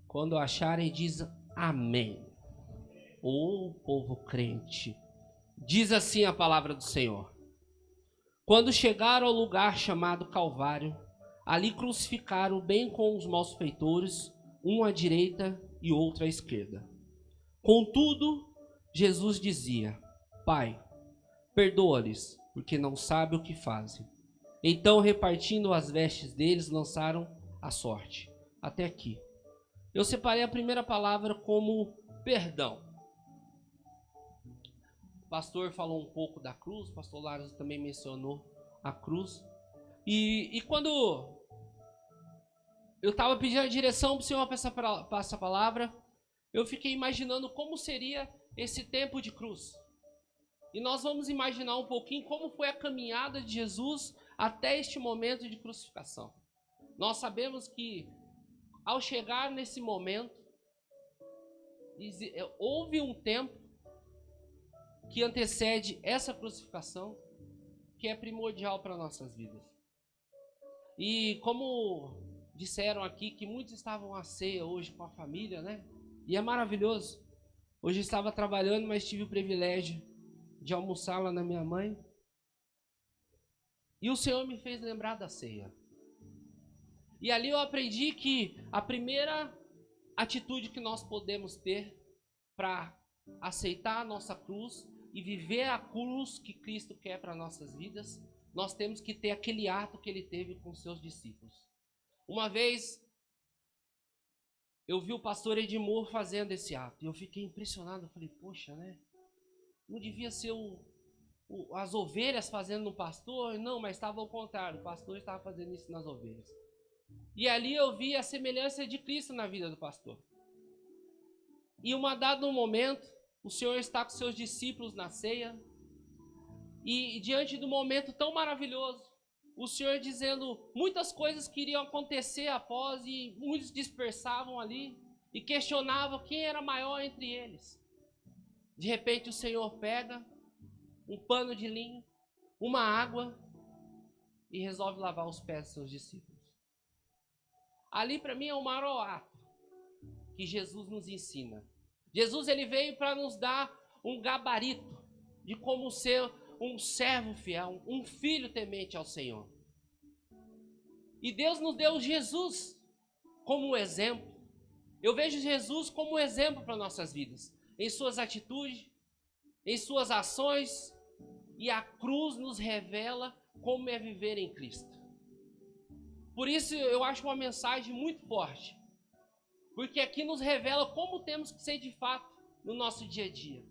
Quando acharem, diz amém. Ô povo crente, diz assim a palavra do Senhor. Quando chegaram ao lugar chamado Calvário, ali crucificaram bem com os malfeitores, um à direita e outro à esquerda. Contudo, Jesus dizia: Pai, perdoa-lhes, porque não sabem o que fazem. Então, repartindo as vestes deles, lançaram a sorte. Até aqui. Eu separei a primeira palavra como perdão. O pastor falou um pouco da cruz, o pastor Laros também mencionou a cruz. E quando eu estava pedindo a direção para o Senhor para essa palavra, eu fiquei imaginando como seria esse tempo de cruz. E nós vamos imaginar um pouquinho como foi a caminhada de Jesus até este momento de crucificação. Nós sabemos que ao chegar nesse momento, houve um tempo que antecede essa crucificação, que é primordial para nossas vidas. E como disseram aqui que muitos estavam à ceia hoje com a família, né? E é maravilhoso. Hoje eu estava trabalhando, mas tive o privilégio de almoçar lá na minha mãe. E o Senhor me fez lembrar da ceia. E ali eu aprendi que a primeira atitude que nós podemos ter para aceitar a nossa cruz e viver a cruz que Cristo quer para nossas vidas, nós temos que ter aquele ato que ele teve com seus discípulos. Uma vez eu vi o pastor Edmur fazendo esse ato e eu fiquei impressionado. Eu falei, poxa, né? Não devia ser as ovelhas fazendo no pastor? Não, mas estava ao contrário. O pastor estava fazendo isso nas ovelhas. E ali eu vi a semelhança de Cristo na vida do pastor. E um dado momento, o Senhor está com seus discípulos na ceia. E diante do momento tão maravilhoso, o Senhor dizendo muitas coisas que iriam acontecer após, e muitos dispersavam ali e questionavam quem era maior entre eles. De repente o Senhor pega um pano de linho, uma água e resolve lavar os pés dos seus discípulos. Ali para mim é o maior ato que Jesus nos ensina. Jesus ele veio para nos dar um gabarito de como ser um servo fiel, um filho temente ao Senhor. E Deus nos deu Jesus como exemplo. Eu vejo Jesus como exemplo para nossas vidas, em suas atitudes, em suas ações, e a cruz nos revela como é viver em Cristo. Por isso eu acho uma mensagem muito forte, porque aqui nos revela como temos que ser de fato no nosso dia a dia,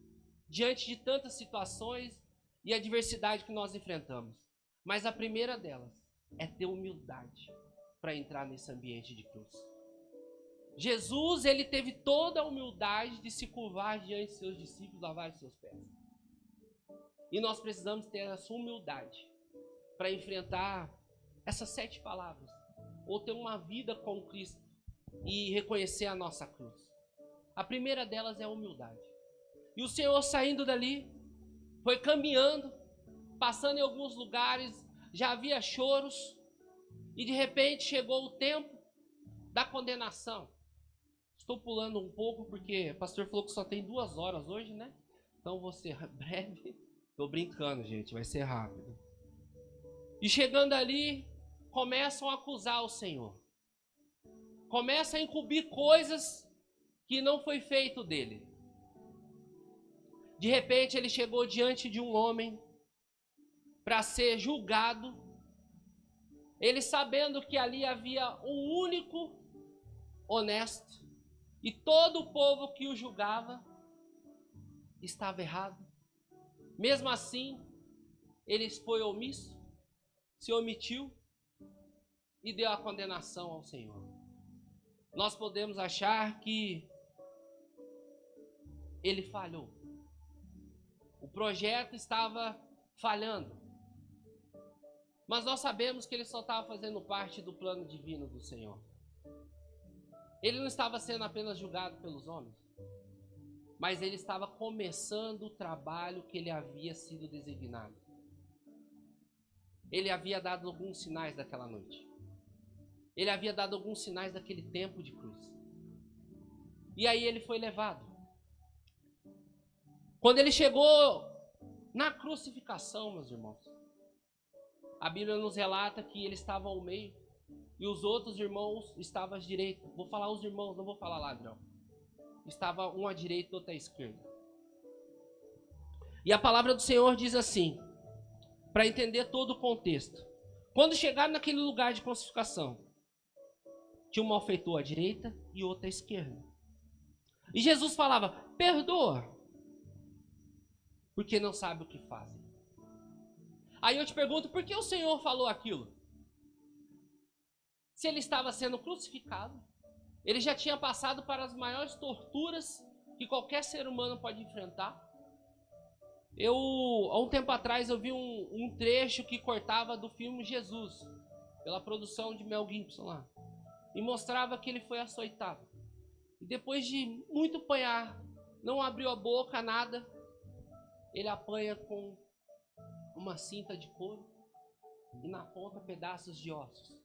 diante de tantas situações e adversidade que nós enfrentamos. Mas a primeira delas é ter humildade para entrar nesse ambiente de cruz. Jesus, ele teve toda a humildade de se curvar diante de seus discípulos, lavar os seus pés. E nós precisamos ter essa humildade para enfrentar essas 7 palavras, ou ter uma vida com Cristo e reconhecer a nossa cruz. A primeira delas é a humildade. E o Senhor saindo dali, foi caminhando, passando em alguns lugares, já havia choros, e de repente chegou o tempo da condenação. Estou pulando um pouco porque o pastor falou que só tem 2 horas hoje, né? Então vou ser breve. Estou brincando, gente, vai ser rápido. E chegando ali, começam a acusar o Senhor. Começam a encobrir coisas que não foi feito dele. De repente ele chegou diante de um homem para ser julgado. Ele sabendo que ali havia um único honesto e todo o povo que o julgava estava errado. Mesmo assim, ele foi omisso, se omitiu e deu a condenação ao Senhor. Nós podemos achar que ele falhou. O projeto estava falhando. Mas nós sabemos que ele só estava fazendo parte do plano divino do Senhor. Ele não estava sendo apenas julgado pelos homens, mas ele estava começando o trabalho que ele havia sido designado. Ele havia dado alguns sinais daquela noite. Ele havia dado alguns sinais daquele tempo de cruz. E aí ele foi levado. Quando ele chegou na crucificação, meus irmãos, a Bíblia nos relata que ele estava ao meio e os outros irmãos estavam à direita. Vou falar os irmãos, não vou falar ladrão. Estava um à direita e outro à esquerda. E a palavra do Senhor diz assim, para entender todo o contexto. Quando chegaram naquele lugar de crucificação, tinha um malfeitor à direita e outro à esquerda. E Jesus falava, perdoa, porque não sabe o que fazem. Aí eu te pergunto, por que o Senhor falou aquilo? Se ele estava sendo crucificado, ele já tinha passado para as maiores torturas que qualquer ser humano pode enfrentar. Há um tempo atrás, eu vi um trecho que cortava do filme Jesus, pela produção de Mel Gibson lá, e mostrava que ele foi açoitado. E depois de muito apanhar, não abriu a boca, nada, ele apanha com uma cinta de couro e na ponta pedaços de ossos,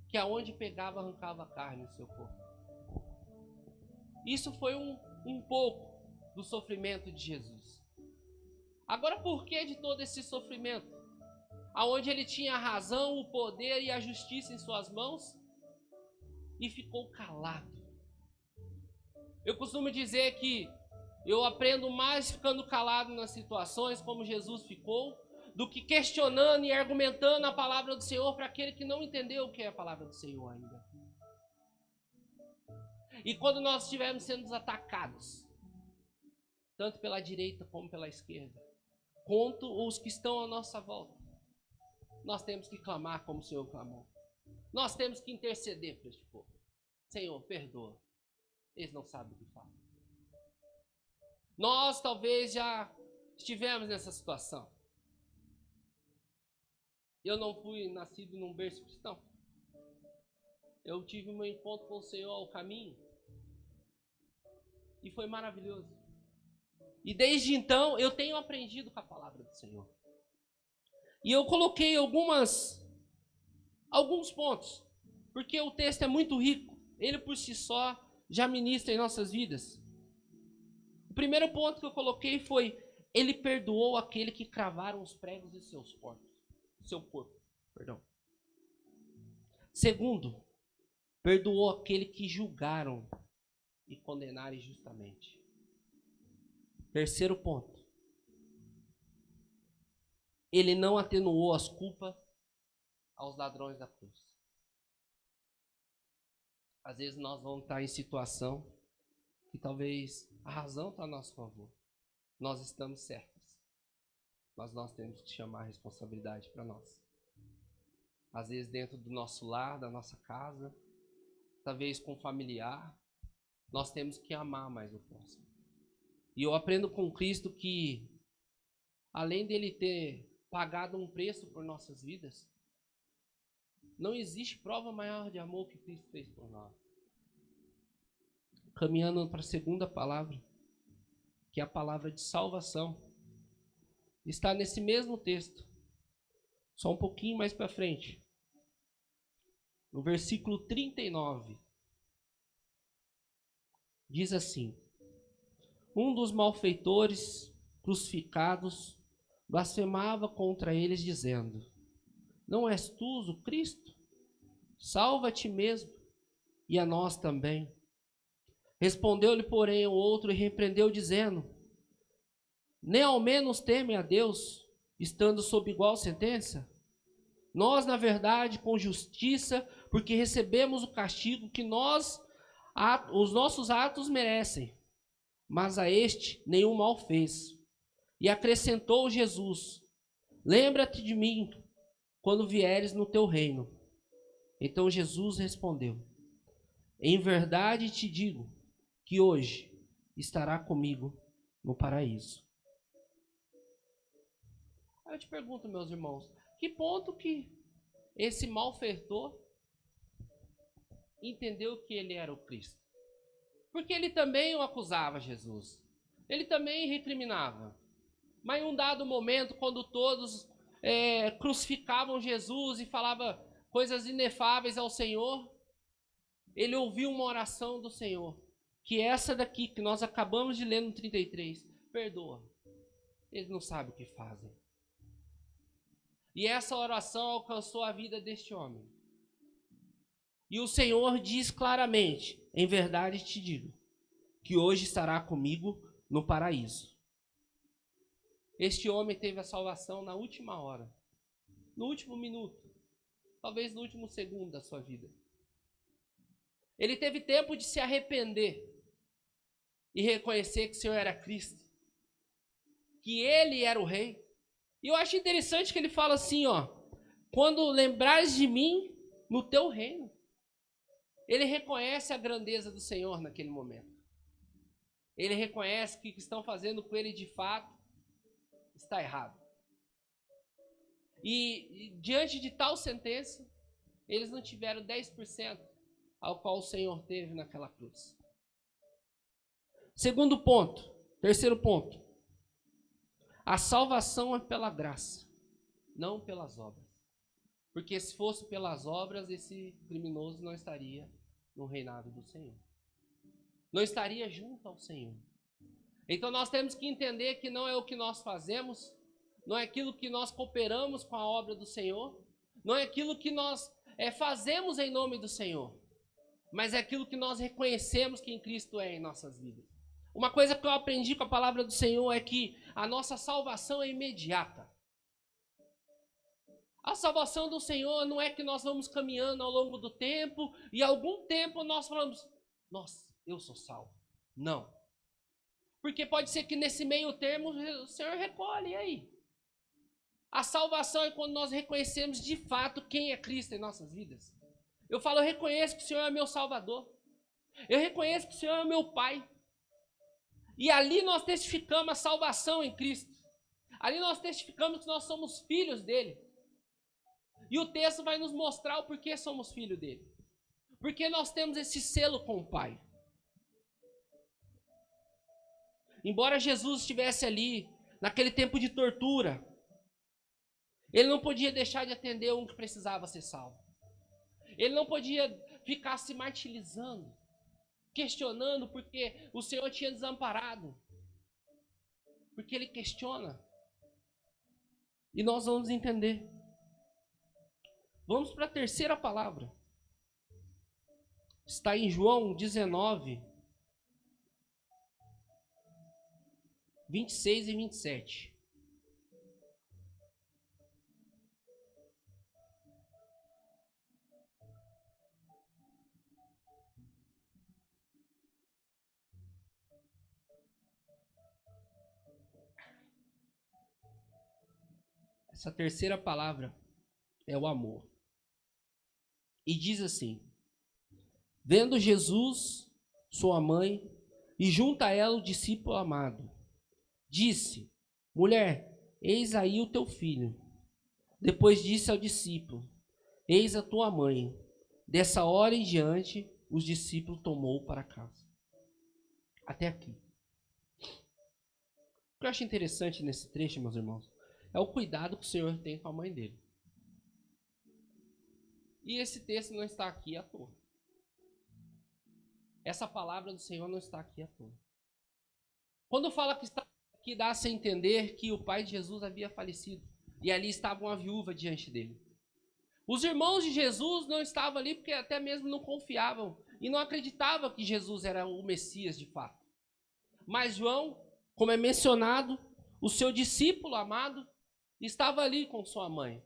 que aonde pegava arrancava carne do seu corpo. Isso foi um pouco do sofrimento de Jesus. Agora, por que de todo esse sofrimento? Aonde ele tinha a razão, o poder e a justiça em suas mãos e ficou calado. Eu costumo dizer que eu aprendo mais ficando calado nas situações como Jesus ficou, do que questionando e argumentando a palavra do Senhor para aquele que não entendeu o que é a palavra do Senhor ainda. E quando nós estivermos sendo atacados, tanto pela direita como pela esquerda, quanto os que estão à nossa volta, nós temos que clamar como o Senhor clamou. Nós temos que interceder para este povo. Senhor, perdoa. Eles não sabem o que fazem. Nós talvez já estivemos nessa situação. Eu não fui nascido num berço cristão. Eu tive um encontro com o Senhor ao caminho. E foi maravilhoso. E desde então eu tenho aprendido com a palavra do Senhor. E eu coloquei alguns pontos. Porque o texto é muito rico. Ele por si só já ministra em nossas vidas. O primeiro ponto que eu coloquei foi: ele perdoou aquele que cravaram os pregos em seu corpo. Segundo, perdoou aquele que julgaram e condenaram injustamente. Terceiro ponto, ele não atenuou as culpas aos ladrões da cruz. Às vezes nós vamos estar em situação que talvez a razão está a nosso favor. Nós estamos certos. Mas nós temos que chamar a responsabilidade para nós. Às vezes dentro do nosso lar, da nossa casa, talvez com um familiar, nós temos que amar mais o próximo. E eu aprendo com Cristo que, além dele ter pagado um preço por nossas vidas, não existe prova maior de amor que Cristo fez por nós. Caminhando para a segunda palavra, que é a palavra de salvação, está nesse mesmo texto, só um pouquinho mais para frente, no versículo 39, diz assim: um dos malfeitores crucificados blasfemava contra eles, dizendo: não és tu o Cristo? Salva a ti mesmo e a nós também. Respondeu-lhe, porém, o outro e repreendeu, dizendo: nem ao menos teme a Deus, estando sob igual sentença? Nós, na verdade, com justiça, porque recebemos o castigo que os nossos atos merecem, mas a este nenhum mal fez. E acrescentou Jesus: lembra-te de mim quando vieres no teu reino. Então Jesus respondeu: em verdade te digo que hoje estará comigo no paraíso. Eu te pergunto, meus irmãos, que ponto que esse malfeitor entendeu que ele era o Cristo? Porque ele também o acusava, Jesus. Ele também recriminava. Mas em um dado momento, quando todos crucificavam Jesus e falavam coisas inefáveis ao Senhor, ele ouviu uma oração do Senhor, que é essa daqui que nós acabamos de ler no 33, perdoa. Eles não sabem o que fazem. E essa oração alcançou a vida deste homem. E o Senhor diz claramente: em verdade te digo, que hoje estará comigo no paraíso. Este homem teve a salvação na última hora, no último minuto, talvez no último segundo da sua vida. Ele teve tempo de se arrepender e reconhecer que o Senhor era Cristo, que Ele era o Rei. E eu acho interessante que ele fala assim, ó: quando lembrares de mim no teu reino. Ele reconhece a grandeza do Senhor naquele momento. Ele reconhece que o que estão fazendo com ele de fato está errado. E diante de tal sentença, eles não tiveram 10% ao qual o Senhor teve naquela cruz. Segundo ponto, terceiro ponto. A salvação é pela graça, não pelas obras. Porque se fosse pelas obras, esse criminoso não estaria no reinado do Senhor. Não estaria junto ao Senhor. Então nós temos que entender que não é o que nós fazemos, não é aquilo que nós cooperamos com a obra do Senhor, não é aquilo que nós fazemos em nome do Senhor, mas é aquilo que nós reconhecemos que em Cristo é em nossas vidas. Uma coisa que eu aprendi com a palavra do Senhor é que a nossa salvação é imediata. A salvação do Senhor não é que nós vamos caminhando ao longo do tempo e algum tempo nós falamos: nossa, eu sou salvo. Não. Porque pode ser que nesse meio termo o Senhor recolhe, e aí? A salvação é quando nós reconhecemos de fato quem é Cristo em nossas vidas. Eu falo: eu reconheço que o Senhor é meu Salvador. Eu reconheço que o Senhor é meu Pai. E ali nós testificamos a salvação em Cristo. Ali nós testificamos que nós somos filhos dele. E o texto vai nos mostrar o porquê somos filhos dele. Porque nós temos esse selo com o Pai. Embora Jesus estivesse ali, naquele tempo de tortura, ele não podia deixar de atender um que precisava ser salvo. Ele não podia ficar se martirizando, questionando porque o Senhor tinha desamparado. Porque ele questiona. E nós vamos entender. Vamos para a terceira palavra. Está em João 19, 26 e 27. Essa terceira palavra é o amor. E diz assim: vendo Jesus, sua mãe, e junto a ela o discípulo amado, disse: mulher, eis aí o teu filho. Depois disse ao discípulo: eis a tua mãe. Dessa hora em diante, os discípulos tomou para casa. Até aqui. O que eu acho interessante nesse trecho, meus irmãos, é o cuidado que o Senhor tem com a mãe dele. E esse texto não está aqui à toa. Essa palavra do Senhor não está aqui à toa. Quando fala que está aqui, dá-se a entender que o pai de Jesus havia falecido. E ali estava uma viúva diante dele. Os irmãos de Jesus não estavam ali porque até mesmo não confiavam e não acreditavam que Jesus era o Messias de fato. Mas João, como é mencionado, o seu discípulo amado estava ali com sua mãe.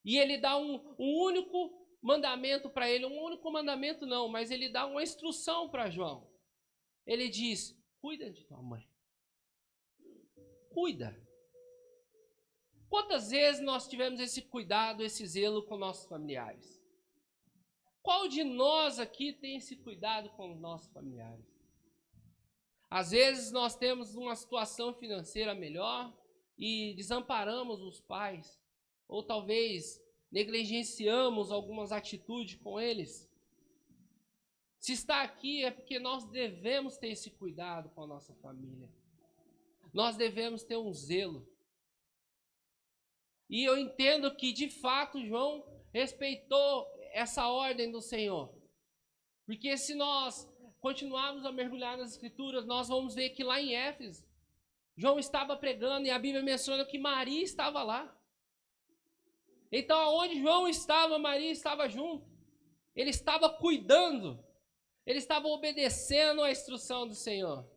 E ele dá um único mandamento para ele, um único mandamento não, mas ele dá uma instrução para João. Ele diz: cuida de tua mãe. Cuida. Quantas vezes nós tivemos esse cuidado, esse zelo com nossos familiares? Qual de nós aqui tem esse cuidado com os nossos familiares? Às vezes nós temos uma situação financeira melhor e desamparamos os pais, ou talvez negligenciamos algumas atitudes com eles. Se está aqui é porque nós devemos ter esse cuidado com a nossa família. Nós devemos ter um zelo. E eu entendo que de fato João respeitou essa ordem do Senhor. Porque se nós continuarmos a mergulhar nas Escrituras, nós vamos ver que lá em Éfeso, João estava pregando e a Bíblia menciona que Maria estava lá. Então, aonde João estava, Maria estava junto. Ele estava cuidando. Ele estava obedecendo à instrução do Senhor.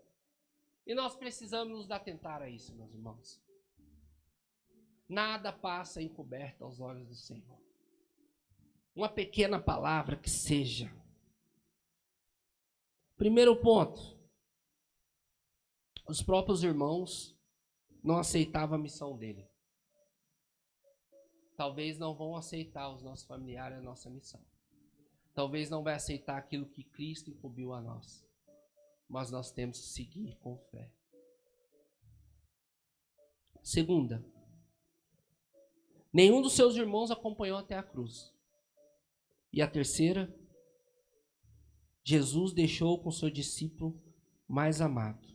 E nós precisamos nos atentar a isso, meus irmãos. Nada passa encoberto aos olhos do Senhor. Uma pequena palavra que seja. Primeiro ponto. Os próprios irmãos não aceitavam a missão dele. Talvez não vão aceitar os nossos familiares a nossa missão. Talvez não vai aceitar aquilo que Cristo incumbiu a nós. Mas nós temos que seguir com fé. Segunda, nenhum dos seus irmãos acompanhou até a cruz. E a terceira, Jesus deixou com seu discípulo mais amado.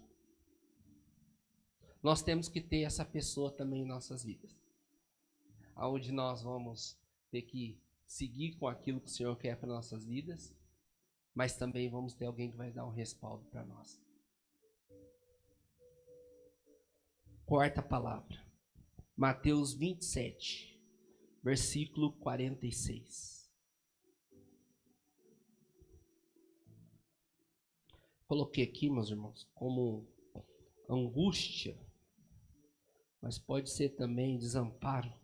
Nós temos que ter essa pessoa também em nossas vidas. Onde nós vamos ter que seguir com aquilo que o Senhor quer para nossas vidas, mas também vamos ter alguém que vai dar um respaldo para nós. Quarta palavra. Mateus 27, versículo 46. Coloquei aqui, meus irmãos, como angústia, mas pode ser também desamparo.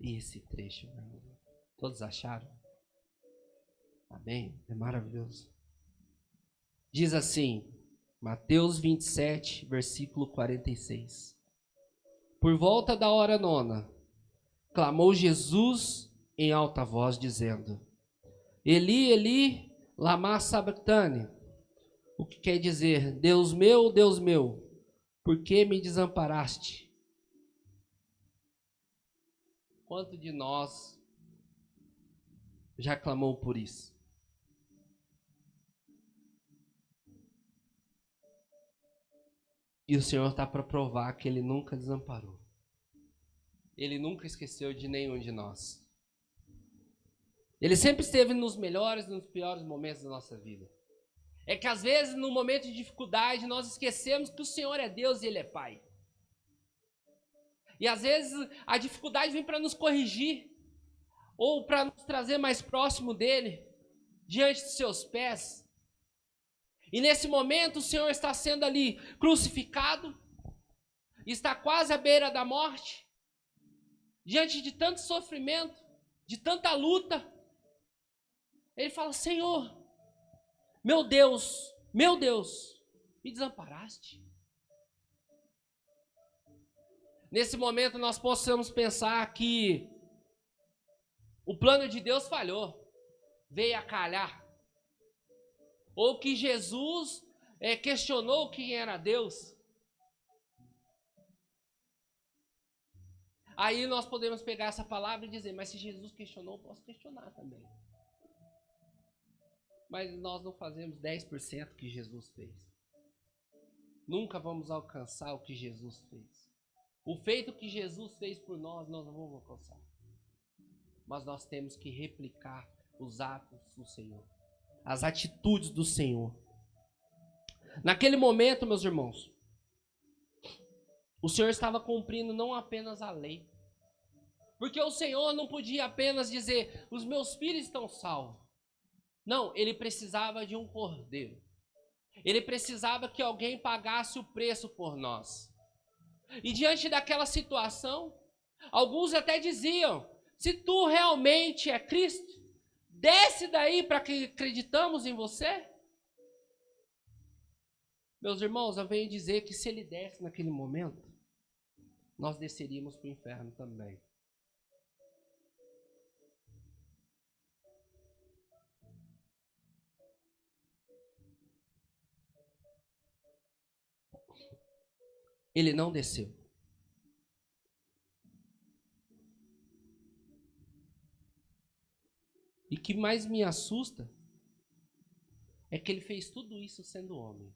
E esse trecho, meu irmão? Todos acharam? Amém? É maravilhoso. Diz assim, Mateus 27, versículo 46. Por volta da hora 9, clamou Jesus em alta voz, dizendo: Eli, Eli, lama sabachthani. O que quer dizer, Deus meu, por que me desamparaste? Quanto de nós já clamou por isso? E o Senhor está para provar que Ele nunca desamparou. Ele nunca esqueceu de nenhum de nós. Ele sempre esteve nos melhores e nos piores momentos da nossa vida. É que às vezes no momento de dificuldade nós esquecemos que o Senhor é Deus e Ele é Pai. E às vezes a dificuldade vem para nos corrigir, ou para nos trazer mais próximo dEle, diante de seus pés. E nesse momento o Senhor está sendo ali crucificado, está quase à beira da morte, diante de tanto sofrimento, de tanta luta. Ele fala: Senhor, meu Deus, me desamparaste? Nesse momento nós possamos pensar que o plano de Deus falhou, veio a calhar. Ou que Jesus questionou quem era Deus. Aí nós podemos pegar essa palavra e dizer: mas se Jesus questionou, eu posso questionar também. Mas nós não fazemos 10% que Jesus fez. Nunca vamos alcançar o que Jesus fez. O feito que Jesus fez por nós não vamos alcançar. Mas nós temos que replicar os atos do Senhor, as atitudes do Senhor. Naquele momento, meus irmãos, o Senhor estava cumprindo não apenas a lei, porque o Senhor não podia apenas dizer: os meus filhos estão salvos. Não, ele precisava de um cordeiro. Ele precisava que alguém pagasse o preço por nós. E diante daquela situação, alguns até diziam: se tu realmente é Cristo, desce daí para que acreditamos em você. Meus irmãos, eu venho dizer que se ele desce naquele momento, nós desceríamos para o inferno também. Ele não desceu. E o que mais me assusta é que ele fez tudo isso sendo homem.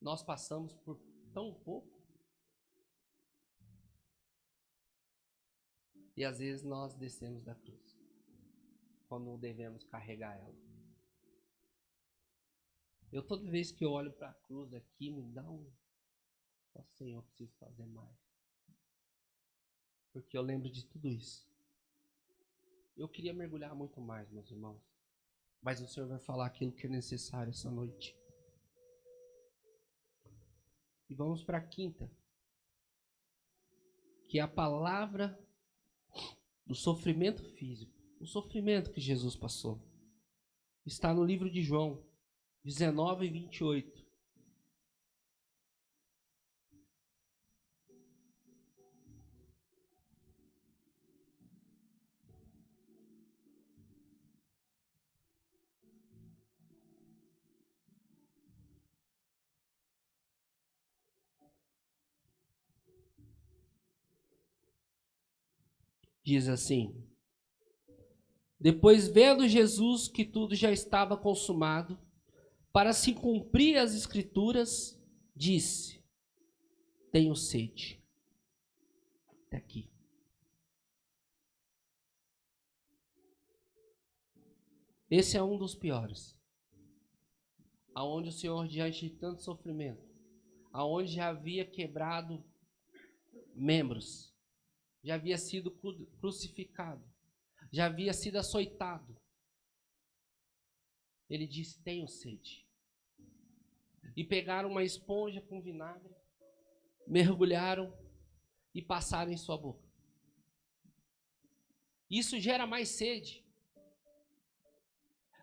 nós passamos por tão pouco. E às vezes nós descemos da cruz, quando devemos carregar ela. Toda vez que eu olho para a cruz aqui, me dá Senhor, eu preciso fazer mais. Porque eu lembro de tudo isso. Eu queria mergulhar muito mais, meus irmãos. Mas o Senhor vai falar aquilo que é necessário essa noite. E vamos para a quinta, que é a palavra do sofrimento físico. O sofrimento que Jesus passou. Está no livro de João 19 e 28. Diz assim: depois, vendo Jesus que tudo já estava consumado, para se cumprir as Escrituras, disse: tenho sede. Até aqui. Esse é um dos piores. Aonde o Senhor, diante de tanto sofrimento, aonde já havia quebrado membros, já havia sido crucificado, já havia sido açoitado. Ele disse: tenho sede. E pegaram uma esponja com vinagre, mergulharam e passaram em sua boca. Isso gera mais sede.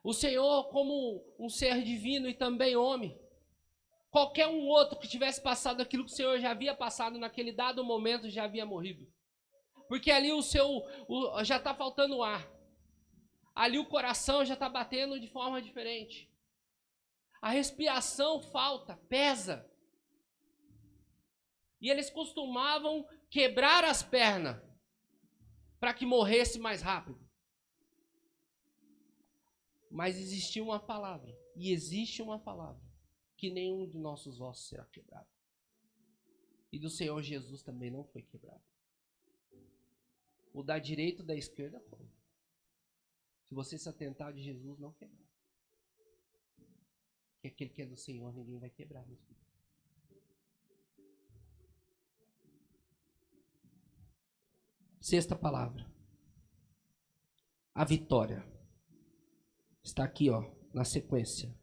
O Senhor, como um ser divino e também homem, qualquer um outro que tivesse passado aquilo que o Senhor já havia passado naquele dado momento, já havia morrido. Porque ali já está faltando ar. Ali o coração já está batendo de forma diferente. A respiração falta, pesa. E eles costumavam quebrar as pernas para que morresse mais rápido. Mas existia uma palavra, e existe uma palavra, que nenhum de nossos ossos será quebrado. E do Senhor Jesus também não foi quebrado. O da direita e da esquerda foi. Se você se atentar de Jesus, não quebrar. Porque aquele que é do Senhor, ninguém vai quebrar. Sexta palavra. A vitória. Está aqui, na sequência.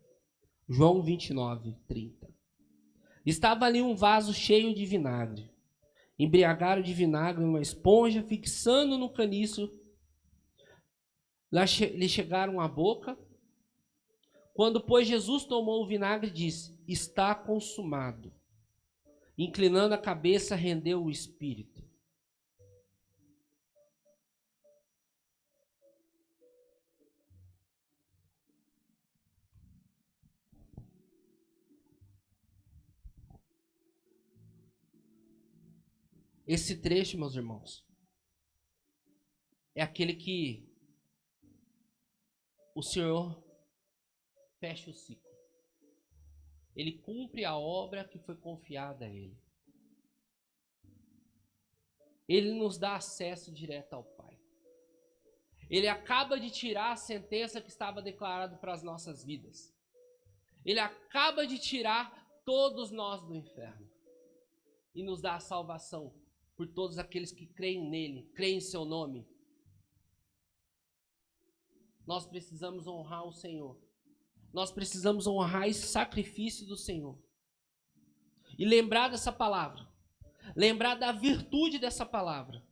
João 29, 30. Estava ali um vaso cheio de vinagre. Embriagaram de vinagre uma esponja, fixando no caniço. Lá lhe chegaram à boca. Quando, pois, Jesus tomou o vinagre, disse: está consumado. Inclinando a cabeça, rendeu o espírito. Esse trecho, meus irmãos, é aquele que o Senhor fecha o ciclo. Ele cumpre a obra que foi confiada a Ele. Ele nos dá acesso direto ao Pai. Ele acaba de tirar a sentença que estava declarada para as nossas vidas. Ele acaba de tirar todos nós do inferno. E nos dá a salvação por todos aqueles que creem nele, creem em seu nome. Nós precisamos honrar o Senhor. Nós precisamos honrar esse sacrifício do Senhor. E lembrar dessa palavra. Lembrar da virtude dessa palavra.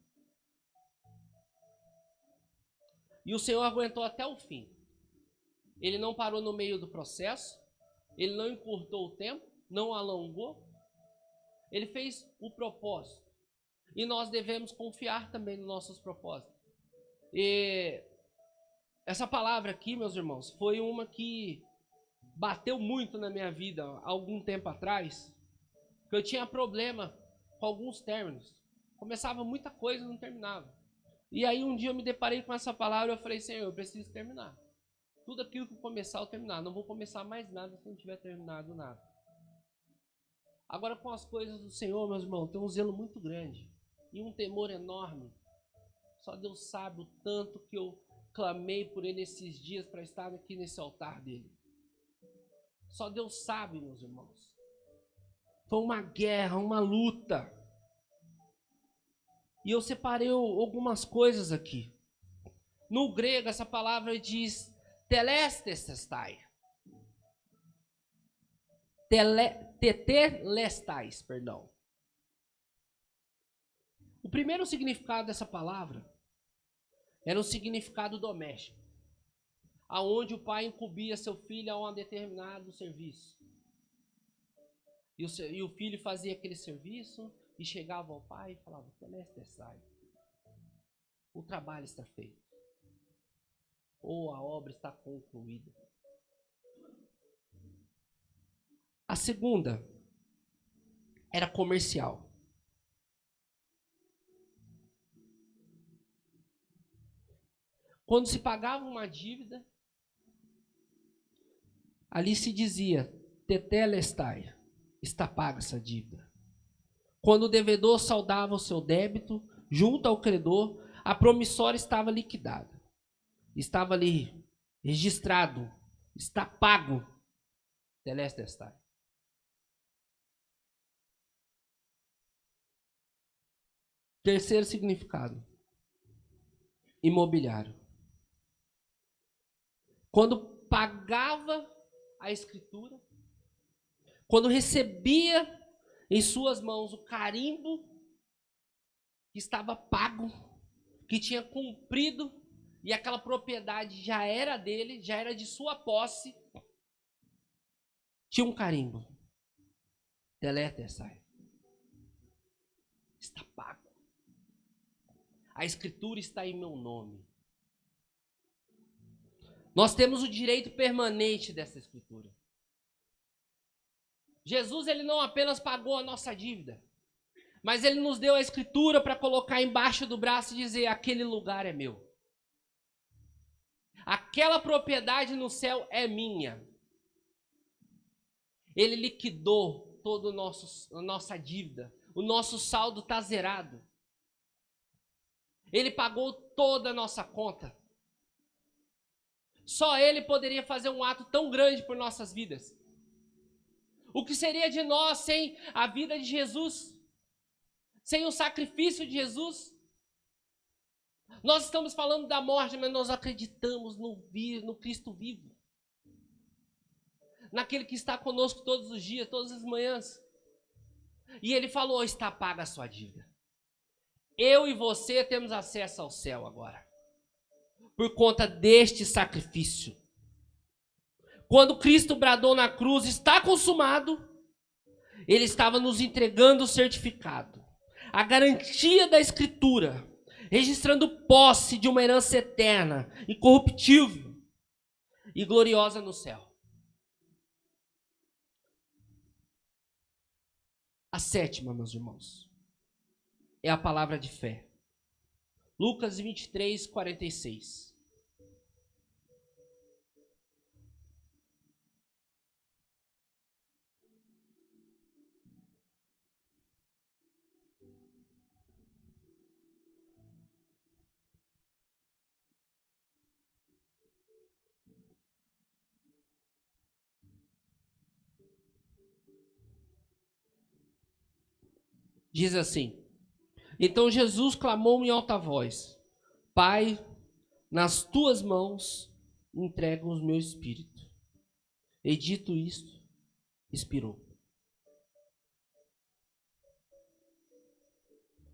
E o Senhor aguentou até o fim. Ele não parou no meio do processo. Ele não encurtou o tempo. Não alongou. Ele fez o propósito. E nós devemos confiar também nos nossos propósitos. E essa palavra aqui, meus irmãos, foi uma que bateu muito na minha vida há algum tempo atrás. Que eu tinha problema com alguns términos. Começava muita coisa e não terminava. E aí um dia eu me deparei com essa palavra e eu falei: Senhor, eu preciso terminar. Tudo aquilo que eu começar, eu terminar. Não vou começar mais nada se não tiver terminado nada. Agora, com as coisas do Senhor, meus irmãos, tem um zelo muito grande e um temor enorme. Só Deus sabe o tanto que eu clamei por Ele esses dias para estar aqui nesse altar dele. Só Deus sabe, meus irmãos. Foi uma guerra, uma luta. E eu separei algumas coisas aqui. No grego, essa palavra diz telestestai. Tetelestais, perdão. O primeiro significado dessa palavra era um significado doméstico, aonde o pai incumbia seu filho a um determinado serviço. E o filho fazia aquele serviço e chegava ao pai e falava: telestestai. O trabalho está feito. Ou a obra está concluída. A segunda era comercial. Quando se pagava uma dívida, ali se dizia: tetelestai, está paga essa dívida. Quando o devedor saldava o seu débito junto ao credor, a promissória estava liquidada. Estava ali registrado, está pago. Telestestai. Terceiro significado: imobiliário. Quando pagava a escritura, quando recebia em suas mãos o carimbo que estava pago, que tinha cumprido, e aquela propriedade já era dele, já era de sua posse, tinha um carimbo. Teletestai. Está pago. A escritura está em meu nome. Nós temos o direito permanente dessa escritura. Jesus, ele não apenas pagou a nossa dívida, mas ele nos deu a escritura para colocar embaixo do braço e dizer: aquele lugar é meu. Aquela propriedade no céu é minha. Ele liquidou toda a nossa dívida. O nosso saldo está zerado. Ele pagou toda a nossa conta. Só Ele poderia fazer um ato tão grande por nossas vidas. O que seria de nós sem a vida de Jesus? Sem o sacrifício de Jesus? Nós estamos falando da morte, mas nós acreditamos no Cristo vivo. Naquele que está conosco todos os dias, todas as manhãs. E Ele falou: está paga a sua dívida. Eu e você temos acesso ao céu agora, por conta deste sacrifício. Quando Cristo bradou na cruz: está consumado, Ele estava nos entregando o certificado, a garantia da escritura, registrando posse de uma herança eterna, incorruptível e gloriosa no céu. A sétima, meus irmãos, é a palavra de fé. Lucas 23, 46. Diz assim: então Jesus clamou em alta voz: Pai, nas tuas mãos entrego o meu espírito. E dito isto, expirou.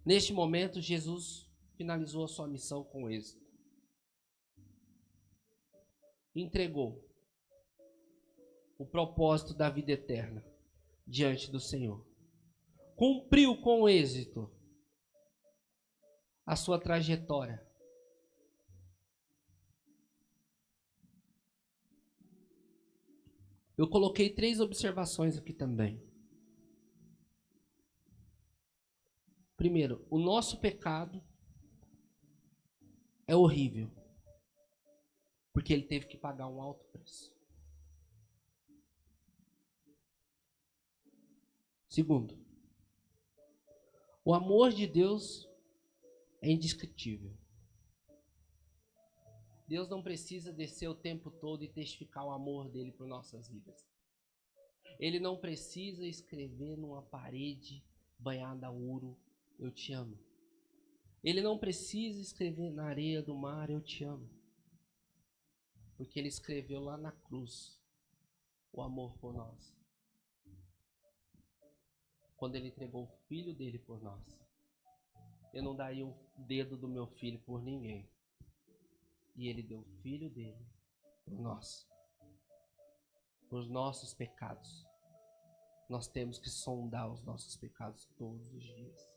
Neste momento, Jesus finalizou a sua missão com êxito. Entregou o propósito da vida eterna diante do Senhor. Cumpriu com êxito a sua trajetória. Eu coloquei 3 observações aqui também. Primeiro, o nosso pecado é horrível, porque ele teve que pagar um alto preço. Segundo, o amor de Deus é indescritível. Deus não precisa descer o tempo todo e testificar o amor dele por nossas vidas. Ele não precisa escrever numa parede banhada a ouro, eu te amo. Ele não precisa escrever na areia do mar, eu te amo. Porque ele escreveu lá na cruz o amor por nós. Quando ele entregou o filho dele por nós. Eu não daria o dedo do meu filho por ninguém. E ele deu o filho dele por nós. Por nossos pecados. Nós temos que sondar os nossos pecados todos os dias.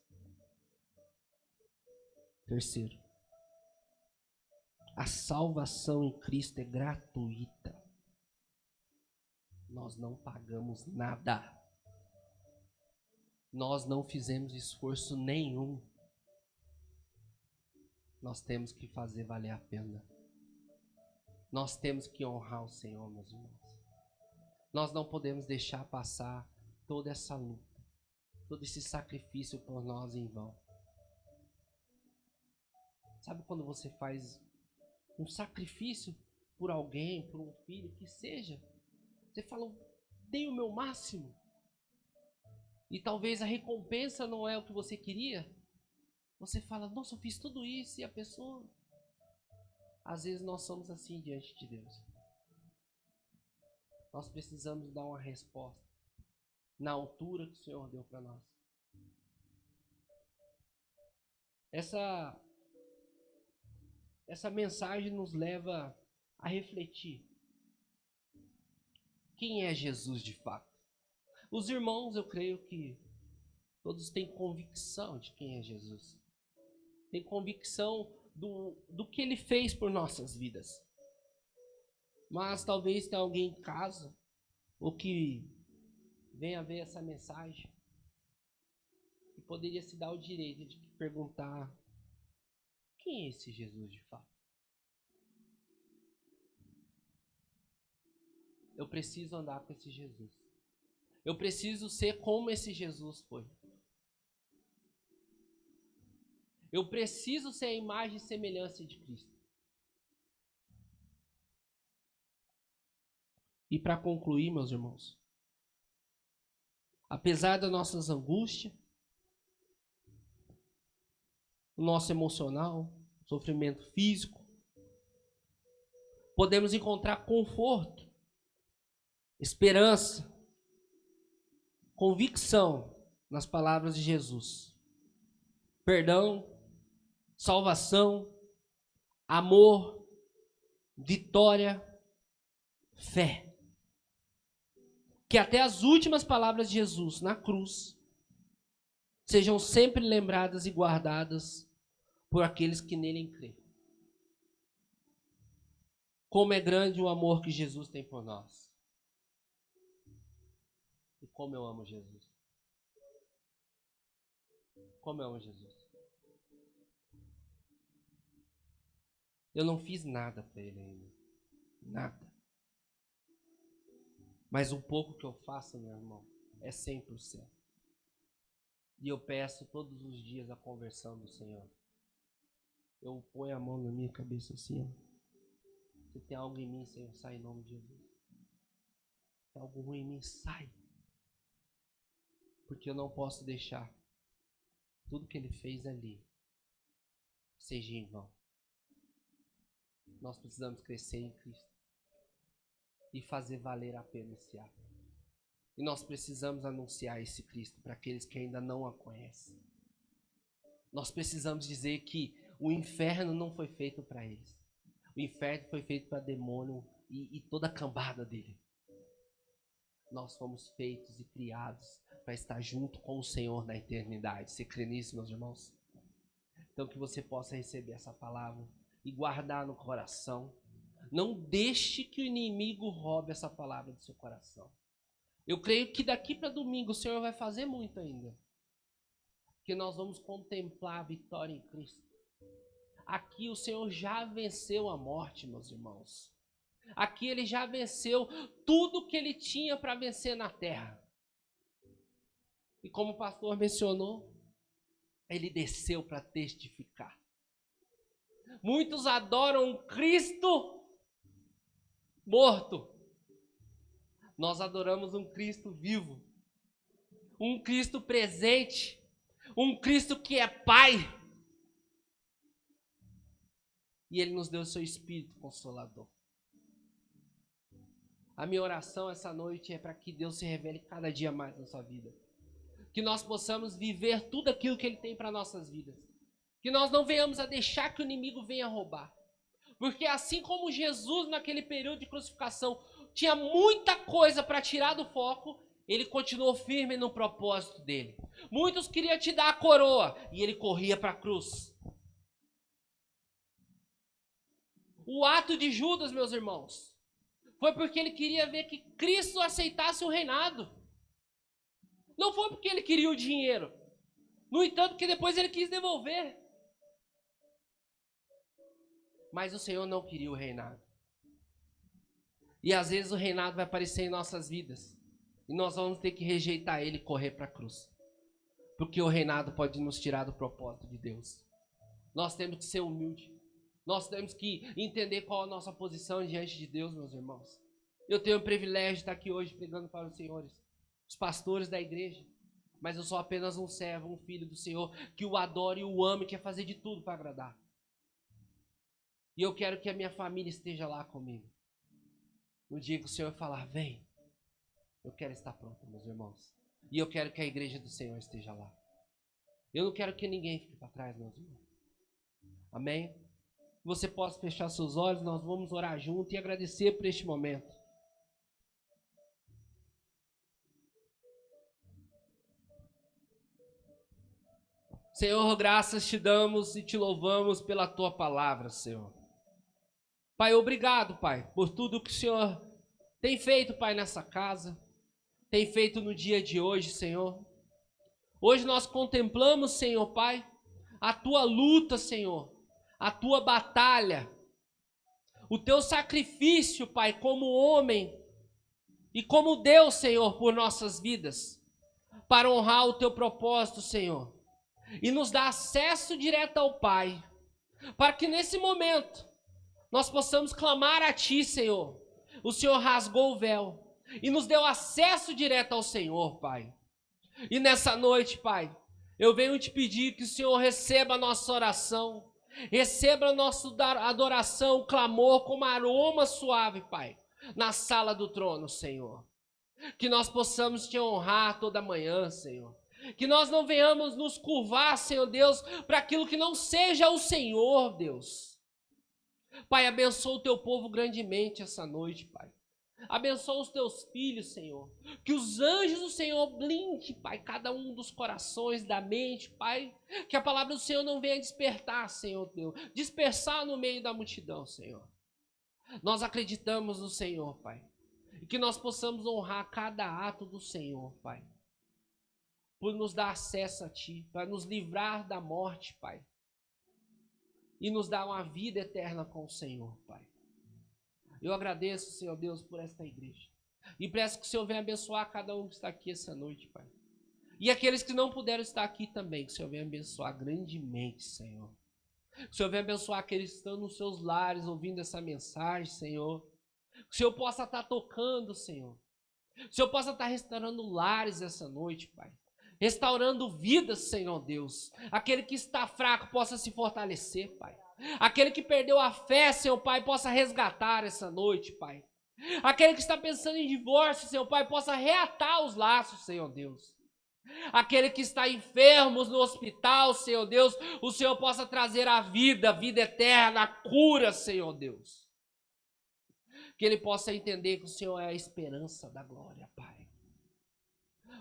Terceiro, a salvação em Cristo é gratuita. Nós não pagamos nada. Nós não fizemos esforço nenhum. Nós temos que fazer valer a pena. Nós temos que honrar o Senhor, meus irmãos. Nós não podemos deixar passar toda essa luta, todo esse sacrifício por nós em vão. Sabe quando você faz um sacrifício por alguém, por um filho, que seja? Você fala, dei o meu máximo. E talvez a recompensa não é o que você queria. Você fala, nossa, eu fiz tudo isso e a pessoa... Às vezes nós somos assim diante de Deus. Nós precisamos dar uma resposta na altura que o Senhor deu para nós. Essa mensagem nos leva a refletir. Quem é Jesus de fato? Os irmãos, eu creio que todos têm convicção de quem é Jesus. Tem convicção do que ele fez por nossas vidas. Mas talvez tenha alguém em casa ou que venha ver essa mensagem e poderia se dar o direito de perguntar: quem é esse Jesus de fato? Eu preciso andar com esse Jesus. Eu preciso ser como esse Jesus foi. Eu preciso ser a imagem e semelhança de Cristo. E para concluir, meus irmãos, apesar das nossas angústias, o nosso emocional, sofrimento físico, podemos encontrar conforto, esperança, convicção nas palavras de Jesus. Perdão, salvação, amor, vitória, fé. Que até as últimas palavras de Jesus na cruz sejam sempre lembradas e guardadas por aqueles que nele creem. Como é grande o amor que Jesus tem por nós. E como eu amo Jesus. Como eu amo Jesus. Eu não fiz nada para ele ainda. Nada. Mas o pouco que eu faço, meu irmão, é 100%. E eu peço todos os dias a conversão do Senhor. Eu ponho a mão na minha cabeça assim, ó. Se tem algo em mim, Senhor, sai em nome de Jesus. Se tem algo ruim em mim, sai. Porque eu não posso deixar tudo que ele fez ali seja em vão. Nós precisamos crescer em Cristo e fazer valer a pena esse ato. E nós precisamos anunciar esse Cristo para aqueles que ainda não a conhecem. Nós precisamos dizer que o inferno não foi feito para eles. O inferno foi feito para demônio e toda a cambada dele. Nós fomos feitos e criados para estar junto com o Senhor na eternidade. Você crê nisso, meus irmãos? Então que você possa receber essa palavra e guardar no coração. Não deixe que o inimigo roube essa palavra do seu coração. Eu creio que daqui para domingo o Senhor vai fazer muito ainda. Porque nós vamos contemplar a vitória em Cristo. Aqui o Senhor já venceu a morte, meus irmãos. Aqui ele já venceu tudo que ele tinha para vencer na terra. E como o pastor mencionou, ele desceu para testificar. Muitos adoram um Cristo morto. Nós adoramos um Cristo vivo, um Cristo presente, um Cristo que é Pai. E Ele nos deu o seu Espírito Consolador. A minha oração essa noite é para que Deus se revele cada dia mais na sua vida. Que nós possamos viver tudo aquilo que Ele tem para nossas vidas. Que nós não venhamos a deixar que o inimigo venha roubar. Porque assim como Jesus naquele período de crucificação tinha muita coisa para tirar do foco, Ele continuou firme no propósito dele. Muitos queriam te dar a coroa e Ele corria para a cruz. O ato de Judas, meus irmãos, foi porque ele queria ver que Cristo aceitasse o reinado. Não foi porque ele queria o dinheiro. No entanto, que depois ele quis devolver. Mas o Senhor não queria o reinado. E às vezes o reinado vai aparecer em nossas vidas. E nós vamos ter que rejeitar ele e correr para a cruz. Porque o reinado pode nos tirar do propósito de Deus. Nós temos que ser humildes. Nós temos que entender qual a nossa posição diante de Deus, meus irmãos. Eu tenho o privilégio de estar aqui hoje pregando para os senhores, os pastores da igreja. Mas eu sou apenas um servo, um filho do Senhor, que o adora e o ama e quer fazer de tudo para agradar. E eu quero que a minha família esteja lá comigo. No dia que o Senhor falar, vem, eu quero estar pronto, meus irmãos. E eu quero que a igreja do Senhor esteja lá. Eu não quero que ninguém fique para trás, meus irmãos. Amém? Você pode fechar seus olhos, nós vamos orar junto e agradecer por este momento. Senhor, graças te damos e te louvamos pela tua palavra, Senhor. Pai, obrigado, Pai, por tudo que o Senhor tem feito, Pai, nessa casa, tem feito no dia de hoje, Senhor. Hoje nós contemplamos, Senhor, Pai, a tua luta, Senhor, a tua batalha, o teu sacrifício, Pai, como homem e como Deus, Senhor, por nossas vidas, para honrar o teu propósito, Senhor, e nos dar acesso direto ao Pai, para que nesse momento nós possamos clamar a Ti, Senhor. O Senhor rasgou o véu e nos deu acesso direto ao Senhor, Pai. E nessa noite, Pai, eu venho te pedir que o Senhor receba a nossa oração, receba a nossa adoração, clamor como aroma suave, Pai, na sala do trono, Senhor. Que nós possamos te honrar toda manhã, Senhor. Que nós não venhamos nos curvar, Senhor Deus, para aquilo que não seja o Senhor, Deus. Pai, abençoa o teu povo grandemente essa noite, Pai. Abençoa os teus filhos, Senhor. Que os anjos do Senhor blindem, Pai, cada um dos corações, da mente, Pai. Que a palavra do Senhor não venha despertar, Senhor Deus. Dispersar no meio da multidão, Senhor. Nós acreditamos no Senhor, Pai. E que nós possamos honrar cada ato do Senhor, Pai. Por nos dar acesso a Ti, para nos livrar da morte, Pai. E nos dar uma vida eterna com o Senhor, Pai. Eu agradeço, Senhor Deus, por esta igreja. E peço que o Senhor venha abençoar cada um que está aqui essa noite, Pai. E aqueles que não puderam estar aqui também, que o Senhor venha abençoar grandemente, Senhor. Que o Senhor venha abençoar aqueles que estão nos seus lares ouvindo essa mensagem, Senhor. Que o Senhor possa estar tocando, Senhor. Que o Senhor possa estar restaurando lares essa noite, Pai. Restaurando vidas, Senhor Deus. Aquele que está fraco possa se fortalecer, Pai. Aquele que perdeu a fé, Senhor Pai, possa resgatar essa noite, Pai. Aquele que está pensando em divórcio, Senhor Pai, possa reatar os laços, Senhor Deus. Aquele que está enfermo no hospital, Senhor Deus, o Senhor possa trazer a vida eterna, a cura, Senhor Deus. Que ele possa entender que o Senhor é a esperança da glória, Pai.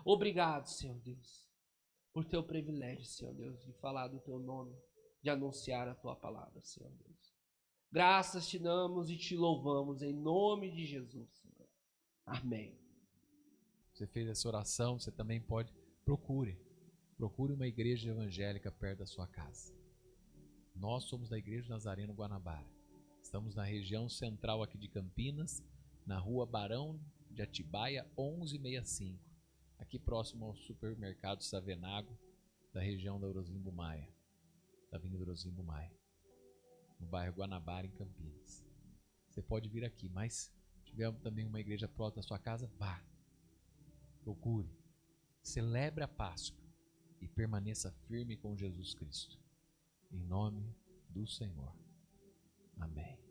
Obrigado, Senhor Deus, por teu privilégio, Senhor Deus, de falar do teu nome, de anunciar a tua palavra, Senhor Deus. Graças te damos e te louvamos em nome de Jesus, Senhor. Amém. Você fez essa oração, você também pode, procure uma igreja evangélica perto da sua casa. Nós somos da Igreja Nazareno Guanabara. Estamos na região central aqui de Campinas, na rua Barão de Atibaia 1165. aqui próximo ao supermercado Savenago, da região da Orozimbo Maia, da Avenida Orozimbo Maia, no bairro Guanabara, em Campinas. Você pode vir aqui, mas se tiver também uma igreja próxima da sua casa, vá, procure, celebre a Páscoa e permaneça firme com Jesus Cristo. Em nome do Senhor. Amém.